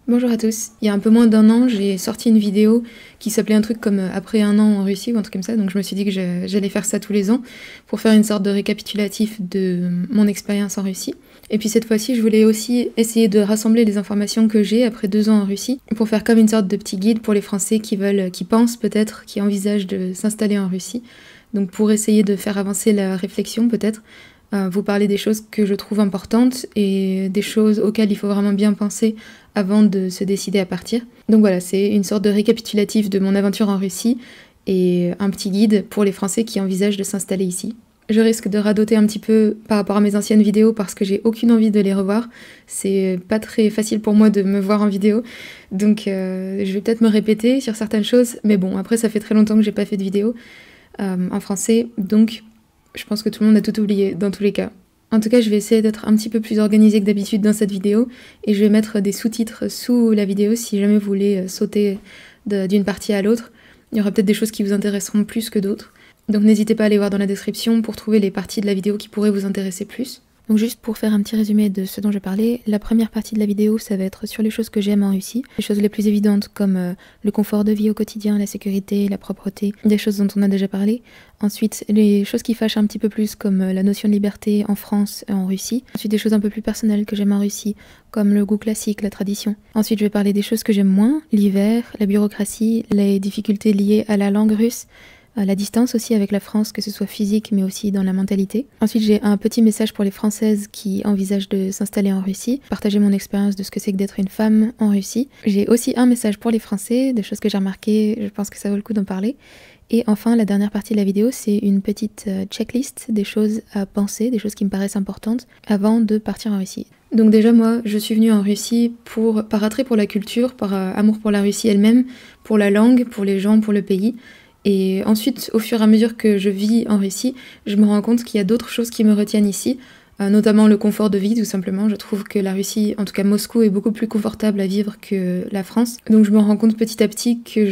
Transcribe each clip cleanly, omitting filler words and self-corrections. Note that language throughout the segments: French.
Bonjour à tous. Il y a un peu moins d'un an, j'ai sorti une vidéo qui s'appelait un truc comme après un an en Russie ou un truc comme ça, donc je me suis dit que j'allais faire ça tous les ans pour faire une sorte de récapitulatif de mon expérience en Russie. Et puis cette fois-ci, je voulais aussi essayer de rassembler les informations que j'ai après 2 ans en Russie pour faire comme une sorte de petit guide pour les Français qui pensent peut-être, qui envisagent de s'installer en Russie. Donc pour essayer de faire avancer la réflexion peut-être, vous parler des choses que je trouve importantes et des choses auxquelles il faut vraiment bien penser avant de se décider à partir. Donc voilà, c'est une sorte de récapitulatif de mon aventure en Russie et un petit guide pour les Français qui envisagent de s'installer ici. Je risque de radoter un petit peu par rapport à mes anciennes vidéos parce que j'ai aucune envie de les revoir. C'est pas très facile pour moi de me voir en vidéo, donc je vais peut-être me répéter sur certaines choses, mais bon, après ça fait très longtemps que j'ai pas fait de vidéo en français, donc je pense que tout le monde a tout oublié dans tous les cas. En tout cas, je vais essayer d'être un petit peu plus organisée que d'habitude dans cette vidéo et je vais mettre des sous-titres sous la vidéo si jamais vous voulez sauter d'une partie à l'autre. Il y aura peut-être des choses qui vous intéresseront plus que d'autres. Donc n'hésitez pas à aller voir dans la description pour trouver les parties de la vidéo qui pourraient vous intéresser plus. Donc juste pour faire un petit résumé de ce dont je parlais, la première partie de la vidéo, ça va être sur les choses que j'aime en Russie, les choses les plus évidentes comme le confort de vie au quotidien, la sécurité, la propreté, des choses dont on a déjà parlé. Ensuite, les choses qui fâchent un petit peu plus comme la notion de liberté en France et en Russie. Ensuite, des choses un peu plus personnelles que j'aime en Russie, comme le goût classique, la tradition. Ensuite, je vais parler des choses que j'aime moins, l'hiver, la bureaucratie, les difficultés liées à la langue russe, la distance aussi avec la France, que ce soit physique mais aussi dans la mentalité. Ensuite, j'ai un petit message pour les Françaises qui envisagent de s'installer en Russie, partager mon expérience de ce que c'est que d'être une femme en Russie. J'ai aussi un message pour les Français, des choses que j'ai remarquées, je pense que ça vaut le coup d'en parler. Et enfin, la dernière partie de la vidéo, c'est une petite checklist des choses à penser, des choses qui me paraissent importantes avant de partir en Russie. Donc déjà, moi, je suis venue en Russie par attrait pour la culture, par amour pour la Russie elle-même, pour la langue, pour les gens, pour le pays. Et ensuite, au fur et à mesure que je vis en Russie, je me rends compte qu'il y a d'autres choses qui me retiennent ici, notamment le confort de vie, tout simplement. Je trouve que la Russie, en tout cas Moscou, est beaucoup plus confortable à vivre que la France. Donc je me rends compte petit à petit que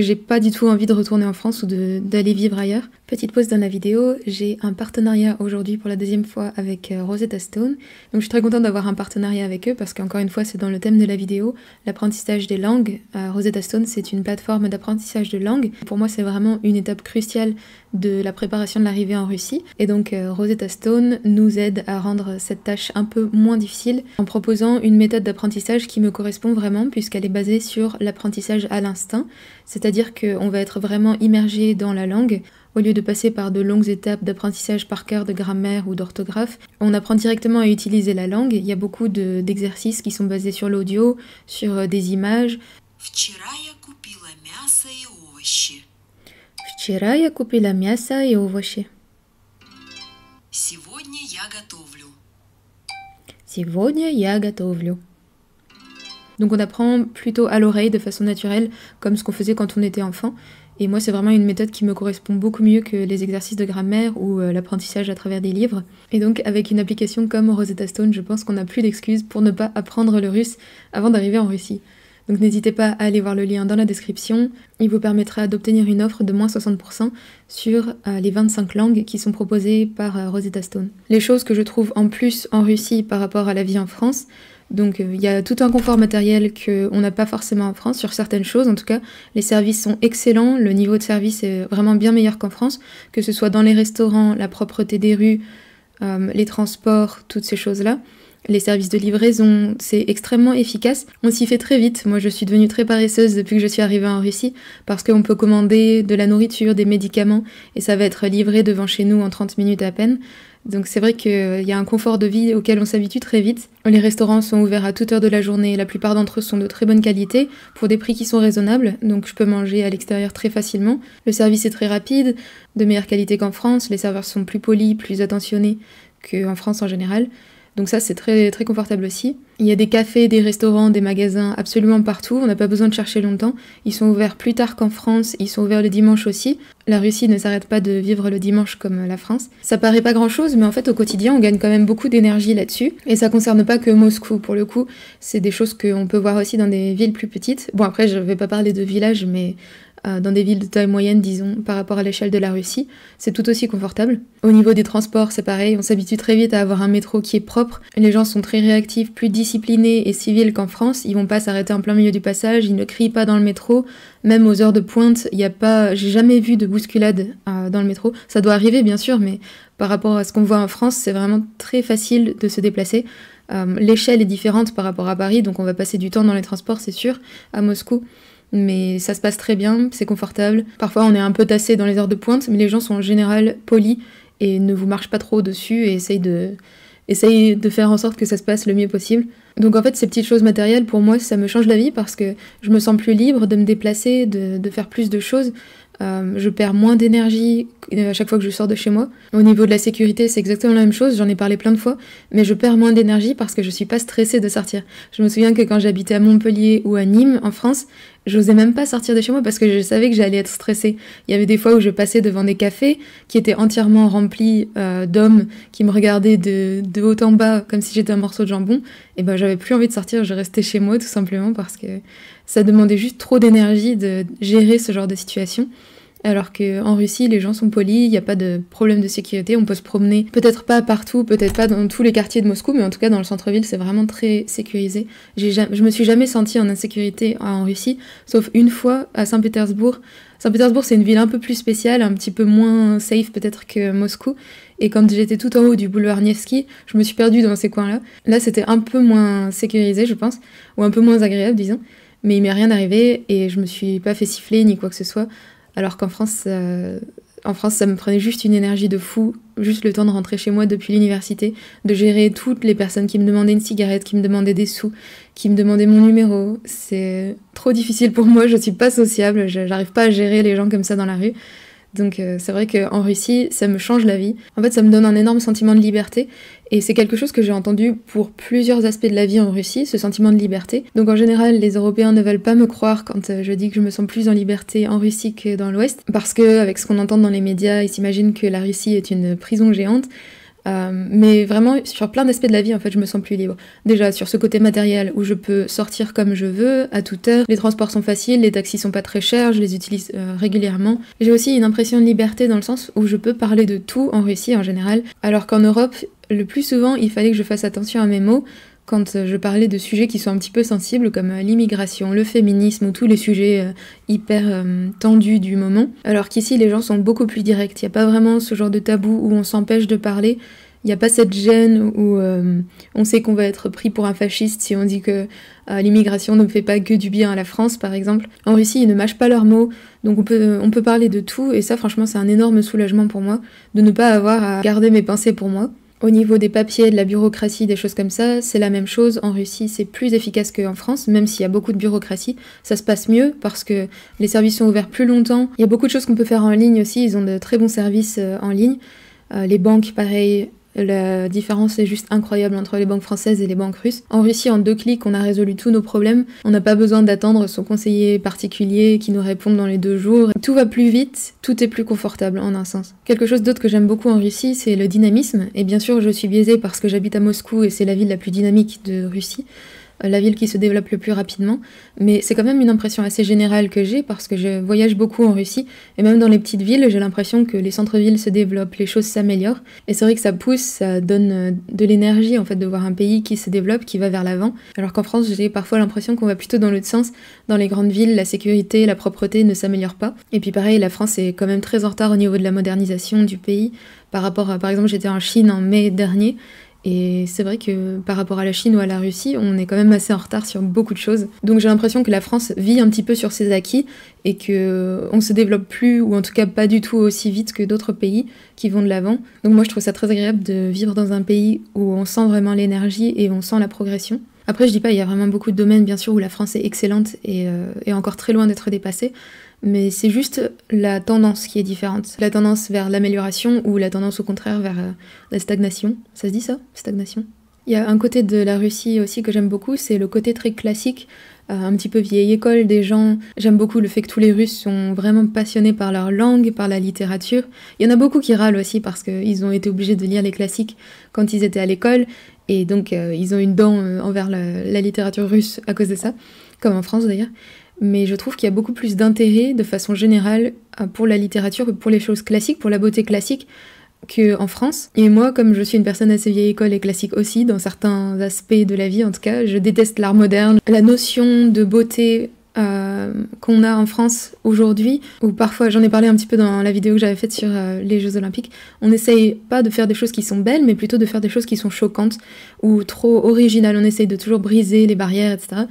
j'ai pas du tout envie de retourner en France ou d'aller vivre ailleurs. Petite pause dans la vidéo, j'ai un partenariat aujourd'hui pour la deuxième fois avec Rosetta Stone. Donc je suis très contente d'avoir un partenariat avec eux parce qu'encore une fois c'est dans le thème de la vidéo, l'apprentissage des langues. Rosetta Stone, c'est une plateforme d'apprentissage de langues. Pour moi c'est vraiment une étape cruciale de la préparation de l'arrivée en Russie. Et donc Rosetta Stone nous aide à rendre cette tâche un peu moins difficile en proposant une méthode d'apprentissage qui me correspond vraiment puisqu'elle est basée sur l'apprentissage à l'instinct, c'est-à-dire qu'on va être vraiment immergé dans la langue. Au lieu de passer par de longues étapes d'apprentissage par cœur de grammaire ou d'orthographe, on apprend directement à utiliser la langue. Il y a beaucoup d'exercices qui sont basés sur l'audio, sur des images. Вчера я купила мясо и овощи. Вчера я купила мясо и овощи. Сегодня я готовлю. Сегодня я готовлю. Donc on apprend plutôt à l'oreille de façon naturelle, comme ce qu'on faisait quand on était enfant. Et moi, c'est vraiment une méthode qui me correspond beaucoup mieux que les exercices de grammaire ou l'apprentissage à travers des livres. Et donc, avec une application comme Rosetta Stone, je pense qu'on n'a plus d'excuses pour ne pas apprendre le russe avant d'arriver en Russie. Donc n'hésitez pas à aller voir le lien dans la description. Il vous permettra d'obtenir une offre de moins 60% sur les 25 langues qui sont proposées par Rosetta Stone. Les choses que je trouve en plus en Russie par rapport à la vie en France, donc il y a tout un confort matériel qu'on n'a pas forcément en France, sur certaines choses en tout cas. Les services sont excellents, le niveau de service est vraiment bien meilleur qu'en France, que ce soit dans les restaurants, la propreté des rues, les transports, toutes ces choses-là. Les services de livraison, c'est extrêmement efficace. On s'y fait très vite. Moi, je suis devenue très paresseuse depuis que je suis arrivée en Russie parce qu'on peut commander de la nourriture, des médicaments et ça va être livré devant chez nous en 30 minutes à peine. Donc c'est vrai qu'il y a un confort de vie auquel on s'habitue très vite. Les restaurants sont ouverts à toute heure de la journée. La plupart d'entre eux sont de très bonne qualité pour des prix qui sont raisonnables. Donc je peux manger à l'extérieur très facilement. Le service est très rapide, de meilleure qualité qu'en France. Les serveurs sont plus polis, plus attentionnés qu'en France en général. Donc ça, c'est très, très confortable aussi. Il y a des cafés, des restaurants, des magasins absolument partout. On n'a pas besoin de chercher longtemps. Ils sont ouverts plus tard qu'en France. Ils sont ouverts le dimanche aussi. La Russie ne s'arrête pas de vivre le dimanche comme la France. Ça paraît pas grand-chose, mais en fait, au quotidien, on gagne quand même beaucoup d'énergie là-dessus. Et ça concerne pas que Moscou. Pour le coup, c'est des choses qu'on peut voir aussi dans des villes plus petites. Bon, après, je vais pas parler de villages, mais dans des villes de taille moyenne, disons, par rapport à l'échelle de la Russie, c'est tout aussi confortable. Au niveau des transports, c'est pareil, on s'habitue très vite à avoir un métro qui est propre. Les gens sont très réactifs, plus disciplinés et civils qu'en France. Ils vont pas s'arrêter en plein milieu du passage, ils ne crient pas dans le métro. Même aux heures de pointe, j'ai jamais vu de bousculade dans le métro. Ça doit arriver, bien sûr, mais par rapport à ce qu'on voit en France, c'est vraiment très facile de se déplacer. L'échelle est différente par rapport à Paris, donc on va passer du temps dans les transports, c'est sûr, à Moscou. Mais ça se passe très bien, c'est confortable. Parfois on est un peu tassé dans les heures de pointe, mais les gens sont en général polis et ne vous marchent pas trop dessus et essayent de faire en sorte que ça se passe le mieux possible. Donc en fait, ces petites choses matérielles, pour moi, ça me change la vie parce que je me sens plus libre de me déplacer, de faire plus de choses. Je perds moins d'énergie à chaque fois que je sors de chez moi. Au niveau de la sécurité, c'est exactement la même chose, j'en ai parlé plein de fois, mais je perds moins d'énergie parce que je suis pas stressée de sortir. Je me souviens que quand j'habitais à Montpellier ou à Nîmes, en France, j'osais même pas sortir de chez moi parce que je savais que j'allais être stressée. Il y avait des fois où je passais devant des cafés qui étaient entièrement remplis d'hommes qui me regardaient de haut en bas comme si j'étais un morceau de jambon, et ben j'avais plus envie de sortir, je restais chez moi tout simplement parce que ça demandait juste trop d'énergie de gérer ce genre de situation. Alors qu'en Russie, les gens sont polis, il n'y a pas de problème de sécurité, on peut se promener, peut-être pas partout, peut-être pas dans tous les quartiers de Moscou, mais en tout cas dans le centre-ville, c'est vraiment très sécurisé. Je me suis jamais sentie en insécurité en Russie, sauf une fois à Saint-Pétersbourg. Saint-Pétersbourg, c'est une ville un peu plus spéciale, un petit peu moins safe peut-être que Moscou, et quand j'étais tout en haut du boulevard Nevsky, je me suis perdue dans ces coins-là. Là, c'était un peu moins sécurisé, je pense, ou un peu moins agréable, disons, mais il m'est rien arrivé, et je me suis pas fait siffler ni quoi que ce soit. Alors qu'en France, ça me prenait juste une énergie de fou, juste le temps de rentrer chez moi depuis l'université, de gérer toutes les personnes qui me demandaient une cigarette, qui me demandaient des sous, qui me demandaient mon numéro. C'est trop difficile pour moi, je suis pas sociable, j'arrive pas à gérer les gens comme ça dans la rue. Donc c'est vrai qu'en Russie, ça me change la vie. En fait, ça me donne un énorme sentiment de liberté. Et c'est quelque chose que j'ai entendu pour plusieurs aspects de la vie en Russie, ce sentiment de liberté. Donc en général, les Européens ne veulent pas me croire quand je dis que je me sens plus en liberté en Russie que dans l'Ouest. Parce que, avec ce qu'on entend dans les médias, ils s'imaginent que la Russie est une prison géante. Mais vraiment, sur plein d'aspects de la vie, en fait, je me sens plus libre. Déjà, sur ce côté matériel, où je peux sortir comme je veux, à toute heure, les transports sont faciles, les taxis sont pas très chers, je les utilise régulièrement. J'ai aussi une impression de liberté dans le sens où je peux parler de tout en Russie en général, alors qu'en Europe, le plus souvent, il fallait que je fasse attention à mes mots quand je parlais de sujets qui sont un petit peu sensibles comme l'immigration, le féminisme ou tous les sujets hyper tendus du moment. Alors qu'ici, les gens sont beaucoup plus directs. Il n'y a pas vraiment ce genre de tabou où on s'empêche de parler. Il n'y a pas cette gêne où on sait qu'on va être pris pour un fasciste si on dit que l'immigration ne fait pas que du bien à la France, par exemple. En Russie, ils ne mâchent pas leurs mots, donc on peut parler de tout, et ça, franchement, c'est un énorme soulagement pour moi, de ne pas avoir à garder mes pensées pour moi. Au niveau des papiers, de la bureaucratie, des choses comme ça, c'est la même chose. En Russie, c'est plus efficace qu'en France, même s'il y a beaucoup de bureaucratie. Ça se passe mieux parce que les services sont ouverts plus longtemps. Il y a beaucoup de choses qu'on peut faire en ligne aussi. Ils ont de très bons services en ligne. Les banques, pareil. La différence est juste incroyable entre les banques françaises et les banques russes. En Russie, en 2 clics, on a résolu tous nos problèmes. On n'a pas besoin d'attendre son conseiller particulier qui nous réponde dans les 2 jours. Tout va plus vite, tout est plus confortable en un sens. Quelque chose d'autre que j'aime beaucoup en Russie, c'est le dynamisme. Et bien sûr, je suis biaisée parce que j'habite à Moscou et c'est la ville la plus dynamique de Russie. La ville qui se développe le plus rapidement, mais c'est quand même une impression assez générale que j'ai parce que je voyage beaucoup en Russie et même dans les petites villes, j'ai l'impression que les centres-villes se développent, les choses s'améliorent et c'est vrai que ça pousse, ça donne de l'énergie en fait de voir un pays qui se développe, qui va vers l'avant, alors qu'en France j'ai parfois l'impression qu'on va plutôt dans l'autre sens. Dans les grandes villes, la sécurité, la propreté ne s'améliorent pas et puis pareil, la France est quand même très en retard au niveau de la modernisation du pays par rapport à, par exemple, j'étais en Chine en mai dernier. Et c'est vrai que par rapport à la Chine ou à la Russie, on est quand même assez en retard sur beaucoup de choses. Donc j'ai l'impression que la France vit un petit peu sur ses acquis et qu'on se développe plus, ou en tout cas pas du tout aussi vite que d'autres pays qui vont de l'avant. Donc moi je trouve ça très agréable de vivre dans un pays où on sent vraiment l'énergie et on sent la progression. Après je dis pas, il y a vraiment beaucoup de domaines bien sûr où la France est excellente et encore très loin d'être dépassée. Mais c'est juste la tendance qui est différente. La tendance vers l'amélioration ou la tendance au contraire vers la stagnation. Ça se dit ça ? Stagnation ? Il y a un côté de la Russie aussi que j'aime beaucoup, c'est le côté très classique, un petit peu vieille école des gens. J'aime beaucoup le fait que tous les Russes sont vraiment passionnés par leur langue, par la littérature. Il y en a beaucoup qui râlent aussi parce qu'ils ont été obligés de lire les classiques quand ils étaient à l'école. Et donc ils ont une dent envers la littérature russe à cause de ça, comme en France d'ailleurs. mais je trouve qu'il y a beaucoup plus d'intérêt de façon générale pour la littérature, pour les choses classiques, pour la beauté classique, qu'en France. Et moi, comme je suis une personne assez vieille école et classique aussi, dans certains aspects de la vie en tout cas, je déteste l'art moderne. La notion de beauté qu'on a en France aujourd'hui, ou parfois, j'en ai parlé un petit peu dans la vidéo que j'avais faite sur les Jeux Olympiques, on n'essaye pas de faire des choses qui sont belles, mais plutôt de faire des choses qui sont choquantes ou trop originales. On essaye de toujours briser les barrières, etc.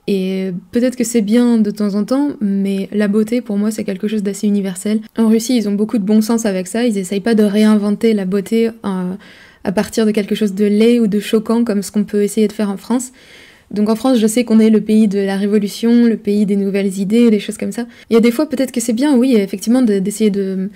Et peut-être que c'est bien de temps en temps, mais la beauté, pour moi, c'est quelque chose d'assez universel. En Russie, ils ont beaucoup de bon sens avec ça, ils essayent pas de réinventer la beauté à partir de quelque chose de laid ou de choquant, comme ce qu'on peut essayer de faire en France. Donc en France, je sais qu'on est le pays de la révolution, le pays des nouvelles idées, des choses comme ça. Il y a des fois, peut-être que c'est bien, oui, effectivement, d'essayer de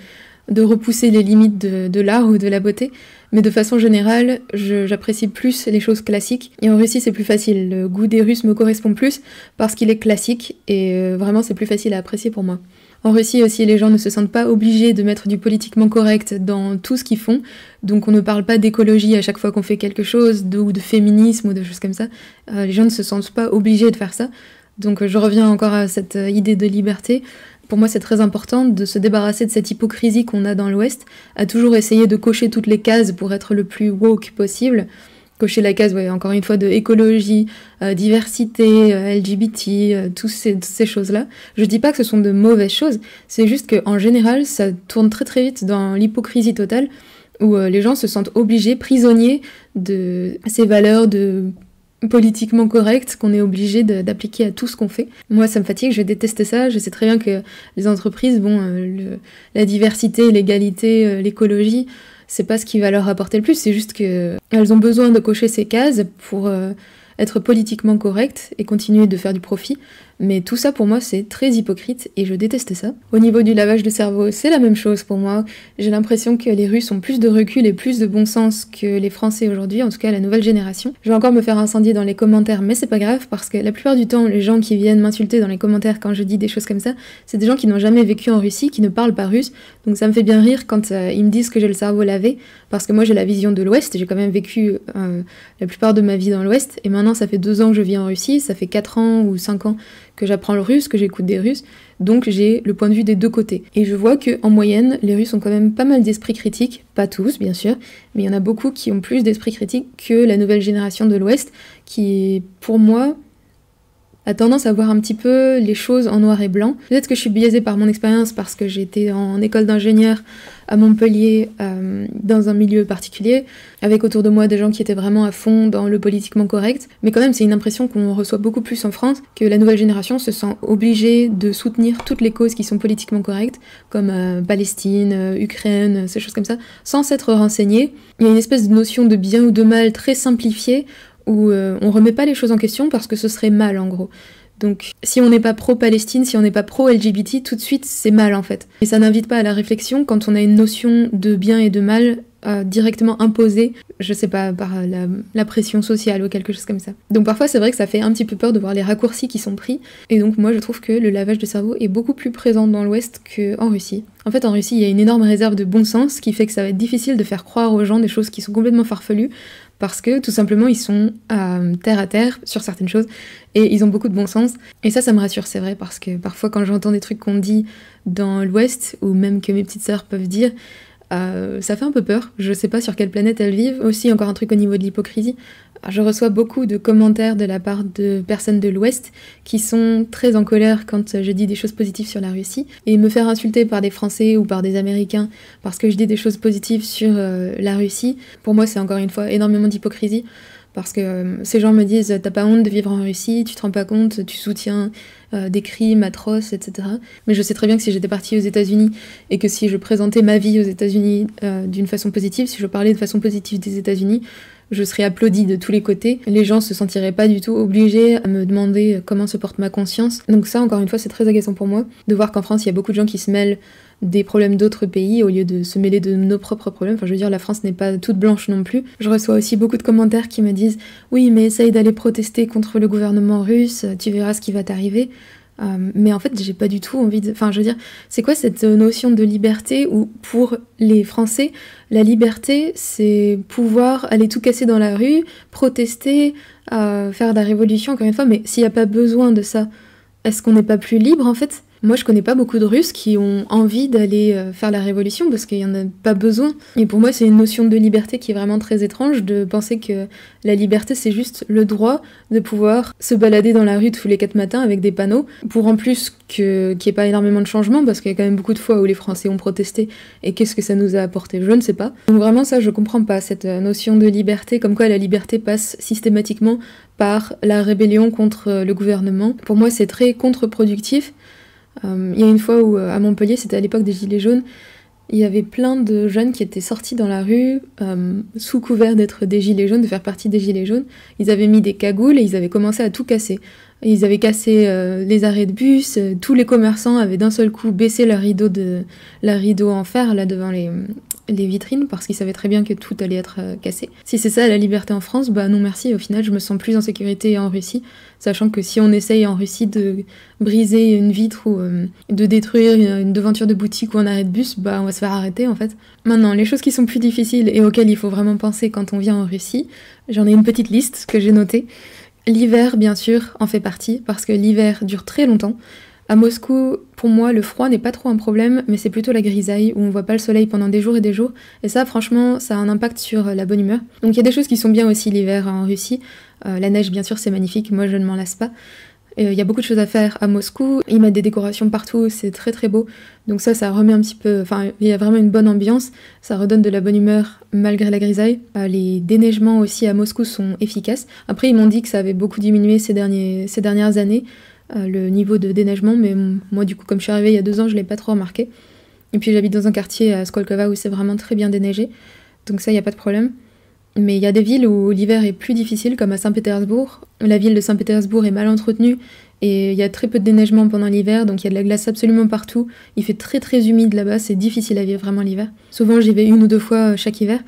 repousser les limites de l'art ou de la beauté, mais de façon générale, j'apprécie plus les choses classiques. Et en Russie, c'est plus facile. Le goût des Russes me correspond plus parce qu'il est classique, et vraiment, c'est plus facile à apprécier pour moi. En Russie aussi, les gens ne se sentent pas obligés de mettre du politiquement correct dans tout ce qu'ils font, donc on ne parle pas d'écologie à chaque fois qu'on fait quelque chose, ou de féminisme ou de choses comme ça. Les gens ne se sentent pas obligés de faire ça, donc je reviens encore à cette idée de liberté. Pour moi, c'est très important de se débarrasser de cette hypocrisie qu'on a dans l'Ouest, à toujours essayer de cocher toutes les cases pour être le plus woke possible. Cocher la case, ouais, encore une fois, de écologie, diversité, LGBT, toutes ces choses-là. Je dis pas que ce sont de mauvaises choses, c'est juste qu'en général, ça tourne très très vite dans l'hypocrisie totale, où les gens se sentent obligés, prisonniers de ces valeurs de politiquement correctes qu'on est obligé d'appliquer à tout ce qu'on fait. Moi, ça me fatigue, je déteste ça. Je sais très bien que les entreprises, la diversité, l'égalité, l'écologie, c'est pas ce qui va leur apporter le plus, c'est juste qu'elles ont besoin de cocher ces cases pour être politiquement correctes et continuer de faire du profit. Mais tout ça, pour moi, c'est très hypocrite et je déteste ça. Au niveau du lavage de cerveau, c'est la même chose pour moi. J'ai l'impression que les Russes ont plus de recul et plus de bon sens que les Français aujourd'hui, en tout cas la nouvelle génération. Je vais encore me faire incendier dans les commentaires, mais c'est pas grave parce que la plupart du temps, les gens qui viennent m'insulter dans les commentaires quand je dis des choses comme ça, c'est des gens qui n'ont jamais vécu en Russie, qui ne parlent pas russe. Donc ça me fait bien rire quand ils me disent que j'ai le cerveau lavé, parce que moi j'ai la vision de l'Ouest, j'ai quand même vécu la plupart de ma vie dans l'Ouest, et maintenant ça fait 2 ans que je vis en Russie, ça fait 4 ans ou 5 ans que j'apprends le russe, que j'écoute des Russes, donc j'ai le point de vue des deux côtés. Et je vois qu'en moyenne, les Russes ont quand même pas mal d'esprit critique, pas tous bien sûr, mais il y en a beaucoup qui ont plus d'esprit critique que la nouvelle génération de l'Ouest, qui pour moi a tendance à voir un petit peu les choses en noir et blanc. Peut-être que je suis biaisée par mon expérience parce que j'étais en école d'ingénieur à Montpellier, dans un milieu particulier, avec autour de moi des gens qui étaient vraiment à fond dans le politiquement correct, mais quand même c'est une impression qu'on reçoit beaucoup plus en France, que la nouvelle génération se sent obligée de soutenir toutes les causes qui sont politiquement correctes, comme Palestine, Ukraine, ces choses comme ça, sans s'être renseignée. Il y a une espèce de notion de bien ou de mal très simplifiée, où on remet pas les choses en question parce que ce serait mal en gros. Donc si on n'est pas pro-Palestine, si on n'est pas pro-LGBT, tout de suite c'est mal en fait. Et ça n'invite pas à la réflexion quand on a une notion de bien et de mal directement imposée, je sais pas, par la pression sociale ou quelque chose comme ça. Donc parfois c'est vrai que ça fait un petit peu peur de voir les raccourcis qui sont pris, et donc moi je trouve que le lavage de cerveau est beaucoup plus présent dans l'Ouest qu'en Russie. En fait en Russie il y a une énorme réserve de bon sens qui fait que ça va être difficile de faire croire aux gens des choses qui sont complètement farfelues, parce que tout simplement ils sont terre à terre sur certaines choses et ils ont beaucoup de bon sens, et ça me rassure, c'est vrai, parce que parfois quand j'entends des trucs qu'on dit dans l'Ouest ou même que mes petites sœurs peuvent dire, ça fait un peu peur, je sais pas sur quelle planète elles vivent. Aussi encore un truc au niveau de l'hypocrisie, je reçois beaucoup de commentaires de la part de personnes de l'Ouest qui sont très en colère quand je dis des choses positives sur la Russie, et me faire insulter par des Français ou par des Américains parce que je dis des choses positives sur la Russie, pour moi c'est encore une fois énormément d'hypocrisie, parce que ces gens me disent « t'as pas honte de vivre en Russie, tu te rends pas compte, tu soutiens des crimes atroces, etc. » Mais je sais très bien que si j'étais partie aux États-Unis et que si je présentais ma vie aux États-Unis d'une façon positive, si je parlais de façon positive des États-Unis, je serais applaudie de tous les côtés. Les gens se sentiraient pas du tout obligés à me demander comment se porte ma conscience. Donc ça, encore une fois, c'est très agaçant pour moi, de voir qu'en France, il y a beaucoup de gens qui se mêlent des problèmes d'autres pays au lieu de se mêler de nos propres problèmes. Enfin, je veux dire, la France n'est pas toute blanche non plus. Je reçois aussi beaucoup de commentaires qui me disent « Oui, mais essaye d'aller protester contre le gouvernement russe, tu verras ce qui va t'arriver. » Mais en fait, j'ai pas du tout envie de... Enfin, je veux dire, c'est quoi cette notion de liberté où, pour les Français, la liberté, c'est pouvoir aller tout casser dans la rue, protester, faire de la révolution, encore une fois, mais s'il n'y a pas besoin de ça, Est-ce qu'on n'est pas plus libre en fait? Moi, je connais pas beaucoup de Russes qui ont envie d'aller faire la révolution parce qu'il y en a pas besoin. Et pour moi, c'est une notion de liberté qui est vraiment très étrange de penser que la liberté, c'est juste le droit de pouvoir se balader dans la rue tous les 4 matins avec des panneaux pour en plus qu'il n'y ait pas énormément de changements parce qu'il y a quand même beaucoup de fois où les Français ont protesté et qu'est-ce que ça nous a apporté? Je ne sais pas. Donc vraiment, ça, je comprends pas cette notion de liberté, comme quoi la liberté passe systématiquement par la rébellion contre le gouvernement. Pour moi, c'est très contre-productif. Il y a une fois où, à Montpellier, c'était à l'époque des Gilets jaunes, il y avait plein de jeunes qui étaient sortis dans la rue sous couvert d'être des Gilets jaunes, de faire partie des Gilets jaunes. Ils avaient mis des cagoules et ils avaient commencé à tout casser. Ils avaient cassé les arrêts de bus, tous les commerçants avaient d'un seul coup baissé la rideau en fer là devant les vitrines parce qu'ils savaient très bien que tout allait être cassé. Si c'est ça la liberté en France, bah non merci, au final je me sens plus en sécurité en Russie, sachant que si on essaye en Russie de briser une vitre ou de détruire une devanture de boutique ou un arrêt de bus, bah on va se faire arrêter en fait. Maintenant, les choses qui sont plus difficiles et auxquelles il faut vraiment penser quand on vient en Russie, j'en ai une petite liste que j'ai notée. L'hiver, bien sûr, en fait partie, parce que l'hiver dure très longtemps. À Moscou, pour moi, le froid n'est pas trop un problème, mais c'est plutôt la grisaille, où on voit pas le soleil pendant des jours et des jours. Et ça, franchement, ça a un impact sur la bonne humeur. Donc il y a des choses qui sont bien aussi l'hiver en Russie. La neige, bien sûr, c'est magnifique, moi je ne m'en lasse pas. Il y a beaucoup de choses à faire à Moscou, ils mettent des décorations partout, c'est très très beau. Donc ça remet un petit peu... Enfin, il y a vraiment une bonne ambiance, ça redonne de la bonne humeur malgré la grisaille. Les déneigements aussi à Moscou sont efficaces. Après, ils m'ont dit que ça avait beaucoup diminué ces dernières années, le niveau de déneigement, mais moi du coup, comme je suis arrivée il y a 2 ans, je l'ai pas trop remarqué. Et puis j'habite dans un quartier à Skolkovo où c'est vraiment très bien déneigé, donc ça, il n'y a pas de problème. Mais il y a des villes où l'hiver est plus difficile, comme à Saint-Pétersbourg. La ville de Saint-Pétersbourg est mal entretenue et il y a très peu de déneigement pendant l'hiver, donc il y a de la glace absolument partout. Il fait très très humide là-bas, c'est difficile à vivre vraiment l'hiver. Souvent j'y vais 1 ou 2 fois chaque hiver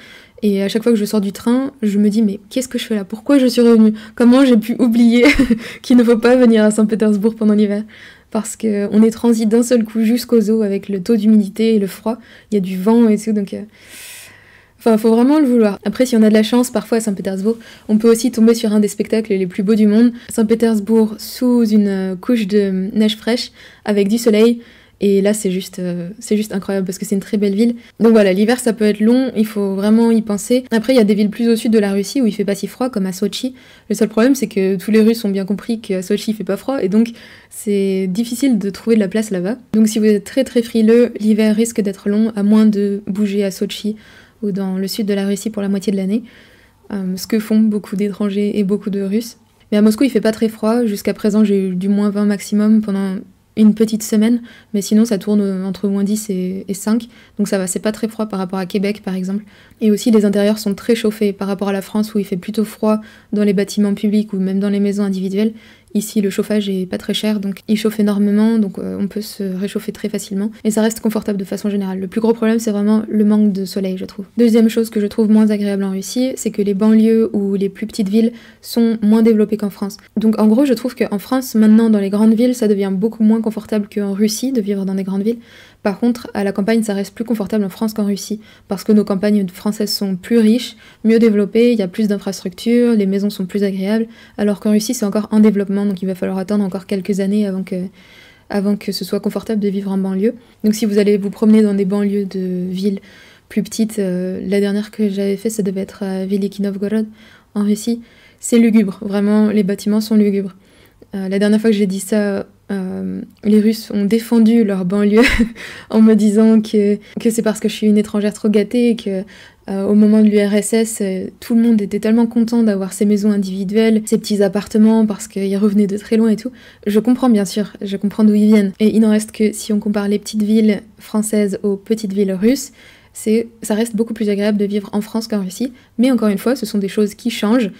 et à chaque fois que je sors du train, je me dis mais qu'est-ce que je fais là? Pourquoi je suis revenue? Comment j'ai pu oublier qu'il ne faut pas venir à Saint-Pétersbourg pendant l'hiver? Parce qu'on est transit d'un seul coup jusqu'aux eaux avec le taux d'humidité et le froid. Il y a du vent et tout, donc... Enfin, faut vraiment le vouloir. Après, si on a de la chance, parfois à Saint-Pétersbourg, on peut aussi tomber sur un des spectacles les plus beaux du monde. Saint-Pétersbourg sous une couche de neige fraîche, avec du soleil. Et là, c'est juste incroyable parce que c'est une très belle ville. Donc voilà, l'hiver, ça peut être long, il faut vraiment y penser. Après, il y a des villes plus au sud de la Russie où il fait pas si froid, comme à Sotchi. Le seul problème, c'est que tous les Russes ont bien compris qu'à Sotchi, il fait pas froid. Et donc, c'est difficile de trouver de la place là-bas. Donc si vous êtes très très frileux, l'hiver risque d'être long, à moins de bouger à Sotchi ou dans le sud de la Russie pour la moitié de l'année, ce que font beaucoup d'étrangers et beaucoup de Russes. Mais à Moscou, il fait pas très froid. Jusqu'à présent, j'ai eu du -20 maximum pendant une petite semaine, mais sinon ça tourne entre -10 et 5, donc ça va, c'est pas très froid par rapport à Québec par exemple. Et aussi les intérieurs sont très chauffés par rapport à la France où il fait plutôt froid dans les bâtiments publics ou même dans les maisons individuelles. Ici le chauffage est pas très cher, donc il chauffe énormément, donc on peut se réchauffer très facilement et ça reste confortable de façon générale. Le plus gros problème c'est vraiment le manque de soleil, je trouve. Deuxième chose que je trouve moins agréable en Russie, c'est que les banlieues ou les plus petites villes sont moins développées qu'en France. Donc en gros je trouve qu'en France maintenant dans les grandes villes ça devient beaucoup moins confortable qu'en Russie de vivre dans des grandes villes. Par contre, à la campagne, ça reste plus confortable en France qu'en Russie, parce que nos campagnes françaises sont plus riches, mieux développées, il y a plus d'infrastructures, les maisons sont plus agréables, alors qu'en Russie, c'est encore en développement, donc il va falloir attendre encore quelques années avant que ce soit confortable de vivre en banlieue. Donc si vous allez vous promener dans des banlieues de villes plus petites, la dernière que j'avais fait, ça devait être à Veliki Novgorod, en Russie, c'est lugubre, vraiment, les bâtiments sont lugubres. La dernière fois que j'ai dit ça, les Russes ont défendu leur banlieue en me disant que c'est parce que je suis une étrangère trop gâtée et que au moment de l'URSS, tout le monde était tellement content d'avoir ces maisons individuelles, ces petits appartements parce qu'ils revenaient de très loin et tout. Je comprends bien sûr, je comprends d'où ils viennent. Et il n'en reste que si on compare les petites villes françaises aux petites villes russes, ça reste beaucoup plus agréable de vivre en France qu'en Russie. Mais encore une fois, ce sont des choses qui changent.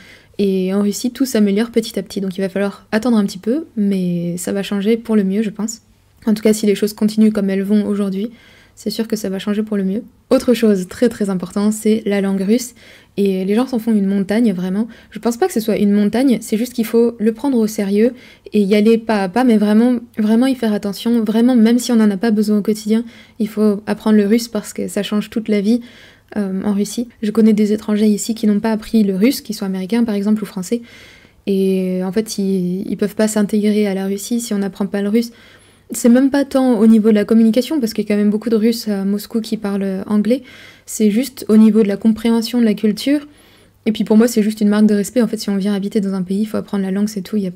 Et en Russie, tout s'améliore petit à petit, donc il va falloir attendre un petit peu, mais ça va changer pour le mieux, je pense. En tout cas, si les choses continuent comme elles vont aujourd'hui, c'est sûr que ça va changer pour le mieux. Autre chose très très importante, c'est la langue russe, et les gens s'en font une montagne, vraiment. Je pense pas que ce soit une montagne, c'est juste qu'il faut le prendre au sérieux, et y aller pas à pas, mais vraiment, vraiment y faire attention, vraiment, même si on n'en a pas besoin au quotidien, il faut apprendre le russe parce que ça change toute la vie. En Russie. Je connais des étrangers ici qui n'ont pas appris le russe, qui sont américains par exemple ou français, Et en fait, ils peuvent pas s'intégrer à la Russie si on n'apprend pas le russe. C'est même pas tant au niveau de la communication, parce qu'il y a quand même beaucoup de Russes à Moscou qui parlent anglais. C'est juste au niveau de la compréhension de la culture. Et puis pour moi, c'est juste une marque de respect. En fait, si on vient habiter dans un pays, il faut apprendre la langue, c'est tout. Il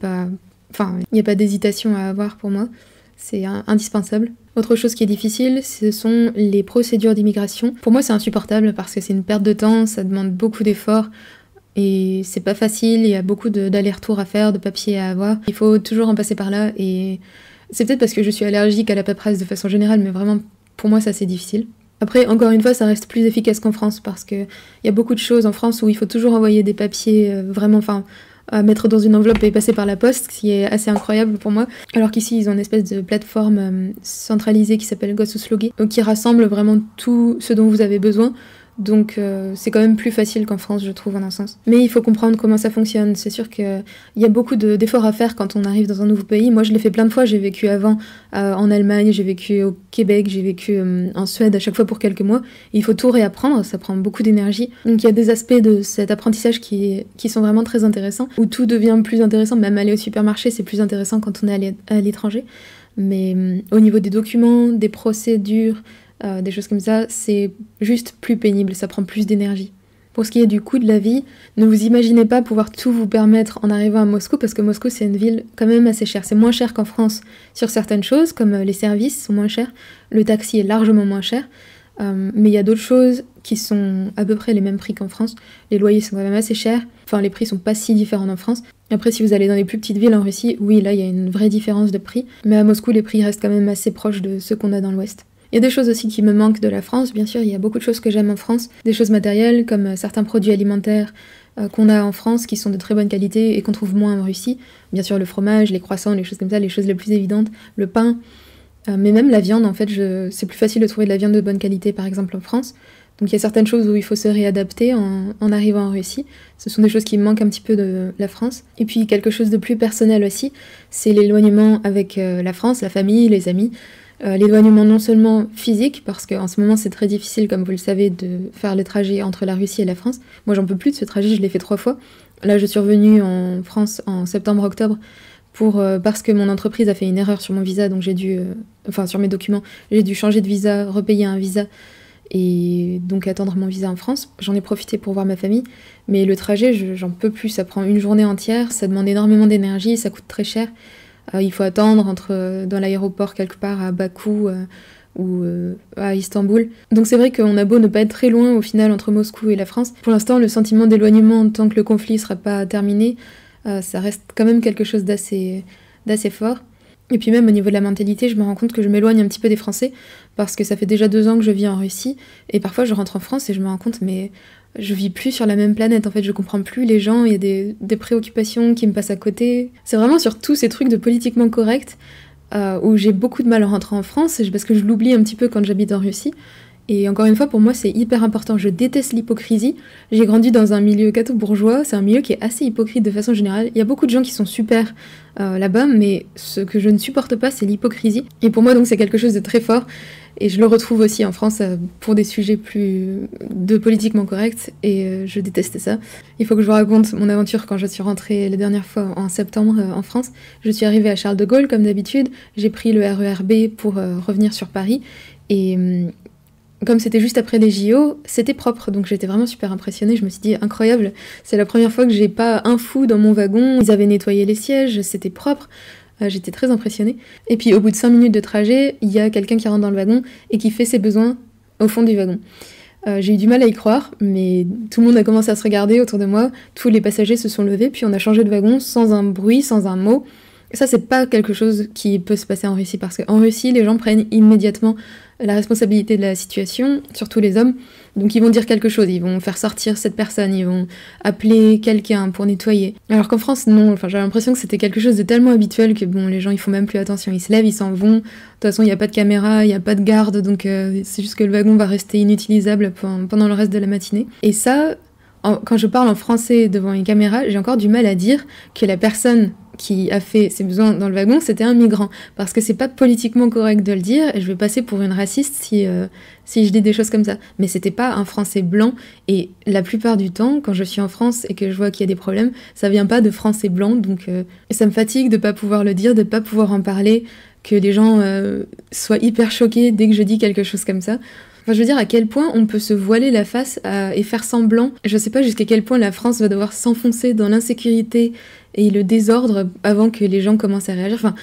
n'y a pas d'hésitation à avoir pour moi. C'est indispensable. Autre chose qui est difficile, ce sont les procédures d'immigration. Pour moi, c'est insupportable parce que c'est une perte de temps, ça demande beaucoup d'efforts. Et c'est pas facile, il y a beaucoup d'allers-retours à faire, de papiers à avoir. Il faut toujours en passer par là et c'est peut-être parce que je suis allergique à la paperasse de façon générale, mais vraiment pour moi ça c'est difficile. Après, encore une fois, ça reste plus efficace qu'en France parce qu'il y a beaucoup de choses en France où il faut toujours envoyer des papiers à mettre dans une enveloppe et passer par la poste, ce qui est assez incroyable pour moi. Alors qu'ici, ils ont une espèce de plateforme centralisée qui s'appelle Gosuslugi, donc qui rassemble vraiment tout ce dont vous avez besoin. Donc c'est quand même plus facile qu'en France, je trouve, en un sens. Mais il faut comprendre comment ça fonctionne. C'est sûr qu'il y a beaucoup d'efforts à faire quand on arrive dans un nouveau pays. Moi, je l'ai fait plein de fois. J'ai vécu avant en Allemagne, j'ai vécu au Québec, j'ai vécu en Suède à chaque fois pour quelques mois. Et il faut tout réapprendre, ça prend beaucoup d'énergie. Donc il y a des aspects de cet apprentissage qui sont vraiment très intéressants, où tout devient plus intéressant. Même aller au supermarché, c'est plus intéressant quand on est à l'étranger. Mais au niveau des documents, des procédures, des choses comme ça, c'est juste plus pénible, ça prend plus d'énergie. Pour ce qui est du coût de la vie, ne vous imaginez pas pouvoir tout vous permettre en arrivant à Moscou, parce que Moscou c'est une ville quand même assez chère. C'est moins cher qu'en France sur certaines choses, comme les services sont moins chers, le taxi est largement moins cher, mais il y a d'autres choses qui sont à peu près les mêmes prix qu'en France. Les loyers sont quand même assez chers, enfin les prix sont pas si différents en France. Après, si vous allez dans les plus petites villes en Russie, oui, là il y a une vraie différence de prix, mais à Moscou les prix restent quand même assez proches de ceux qu'on a dans l'Ouest. Il y a des choses aussi qui me manquent de la France, bien sûr, il y a beaucoup de choses que j'aime en France, des choses matérielles comme certains produits alimentaires qu'on a en France qui sont de très bonne qualité et qu'on trouve moins en Russie. Bien sûr le fromage, les croissants, les choses comme ça, les choses les plus évidentes, le pain, mais même la viande en fait, c'est plus facile de trouver de la viande de bonne qualité par exemple en France. Donc il y a certaines choses où il faut se réadapter en arrivant en Russie. Ce sont des choses qui me manquent un petit peu de la France. Et puis quelque chose de plus personnel aussi, c'est l'éloignement avec la France, la famille, les amis. L'éloignement non seulement physique, parce qu'en ce moment c'est très difficile, comme vous le savez, de faire le trajet entre la Russie et la France. Moi j'en peux plus de ce trajet, je l'ai fait 3 fois. Là je suis revenue en France en septembre-octobre parce que mon entreprise a fait une erreur sur mon visa, donc sur mes documents, j'ai dû changer de visa, repayer un visa et donc attendre mon visa en France. J'en ai profité pour voir ma famille, mais le trajet j'en peux plus, ça prend une journée entière, ça demande énormément d'énergie, ça coûte très cher. Il faut attendre dans l'aéroport quelque part à Bakou ou à Istanbul. Donc c'est vrai qu'on a beau ne pas être très loin au final entre Moscou et la France. Pour l'instant, le sentiment d'éloignement, tant que le conflit ne sera pas terminé, ça reste quand même quelque chose d'assez fort. Et puis même au niveau de la mentalité, je me rends compte que je m'éloigne un petit peu des Français parce que ça fait déjà 2 ans que je vis en Russie et parfois je rentre en France et je me rends compte mais je vis plus sur la même planète, en fait, je comprends plus les gens, il y a des préoccupations qui me passent à côté. C'est vraiment sur tous ces trucs de politiquement correct où j'ai beaucoup de mal à rentrer en France, parce que je l'oublie un petit peu quand j'habite en Russie. Et encore une fois, pour moi, c'est hyper important. Je déteste l'hypocrisie. J'ai grandi dans un milieu catho-bourgeois, c'est un milieu qui est assez hypocrite de façon générale. Il y a beaucoup de gens qui sont super là-bas, mais ce que je ne supporte pas, c'est l'hypocrisie. Et pour moi, donc, c'est quelque chose de très fort. Et je le retrouve aussi en France pour des sujets plus de politiquement corrects, et je déteste ça. Il faut que je vous raconte mon aventure quand je suis rentrée la dernière fois en septembre en France. Je suis arrivée à Charles de Gaulle, comme d'habitude. J'ai pris le RER B pour revenir sur Paris. Et comme c'était juste après les JO, c'était propre, donc j'étais vraiment super impressionnée. Je me suis dit, incroyable, c'est la première fois que j'ai pas un fou dans mon wagon. Ils avaient nettoyé les sièges, c'était propre. J'étais très impressionnée. Et puis au bout de 5 minutes de trajet, il y a quelqu'un qui rentre dans le wagon et qui fait ses besoins au fond du wagon. J'ai eu du mal à y croire, mais tout le monde a commencé à se regarder autour de moi. Tous les passagers se sont levés, puis on a changé de wagon sans un bruit, sans un mot. Ça, c'est pas quelque chose qui peut se passer en Russie, parce qu'en Russie, les gens prennent immédiatement la responsabilité de la situation, surtout les hommes. Donc ils vont dire quelque chose, ils vont faire sortir cette personne, ils vont appeler quelqu'un pour nettoyer. Alors qu'en France, non, j'ai l'impression que c'était quelque chose de tellement habituel que bon, les gens ils font même plus attention, ils se lèvent, ils s'en vont. De toute façon, il n'y a pas de caméra, il n'y a pas de garde, donc c'est juste que le wagon va rester inutilisable pendant le reste de la matinée. Et ça, quand je parle en français devant une caméra, j'ai encore du mal à dire que la personne qui a fait ses besoins dans le wagon, c'était un migrant. Parce que c'est pas politiquement correct de le dire, et je vais passer pour une raciste si je dis des choses comme ça. Mais c'était pas un Français blanc, et la plupart du temps, quand je suis en France et que je vois qu'il y a des problèmes, ça vient pas de Français blancs, donc ça me fatigue de pas pouvoir le dire, de pas pouvoir en parler, que les gens soient hyper choqués dès que je dis quelque chose comme ça. Enfin, je veux dire, à quel point on peut se voiler la face et faire semblant. Je sais pas jusqu'à quel point la France va devoir s'enfoncer dans l'insécurité et le désordre avant que les gens commencent à réagir. Enfin,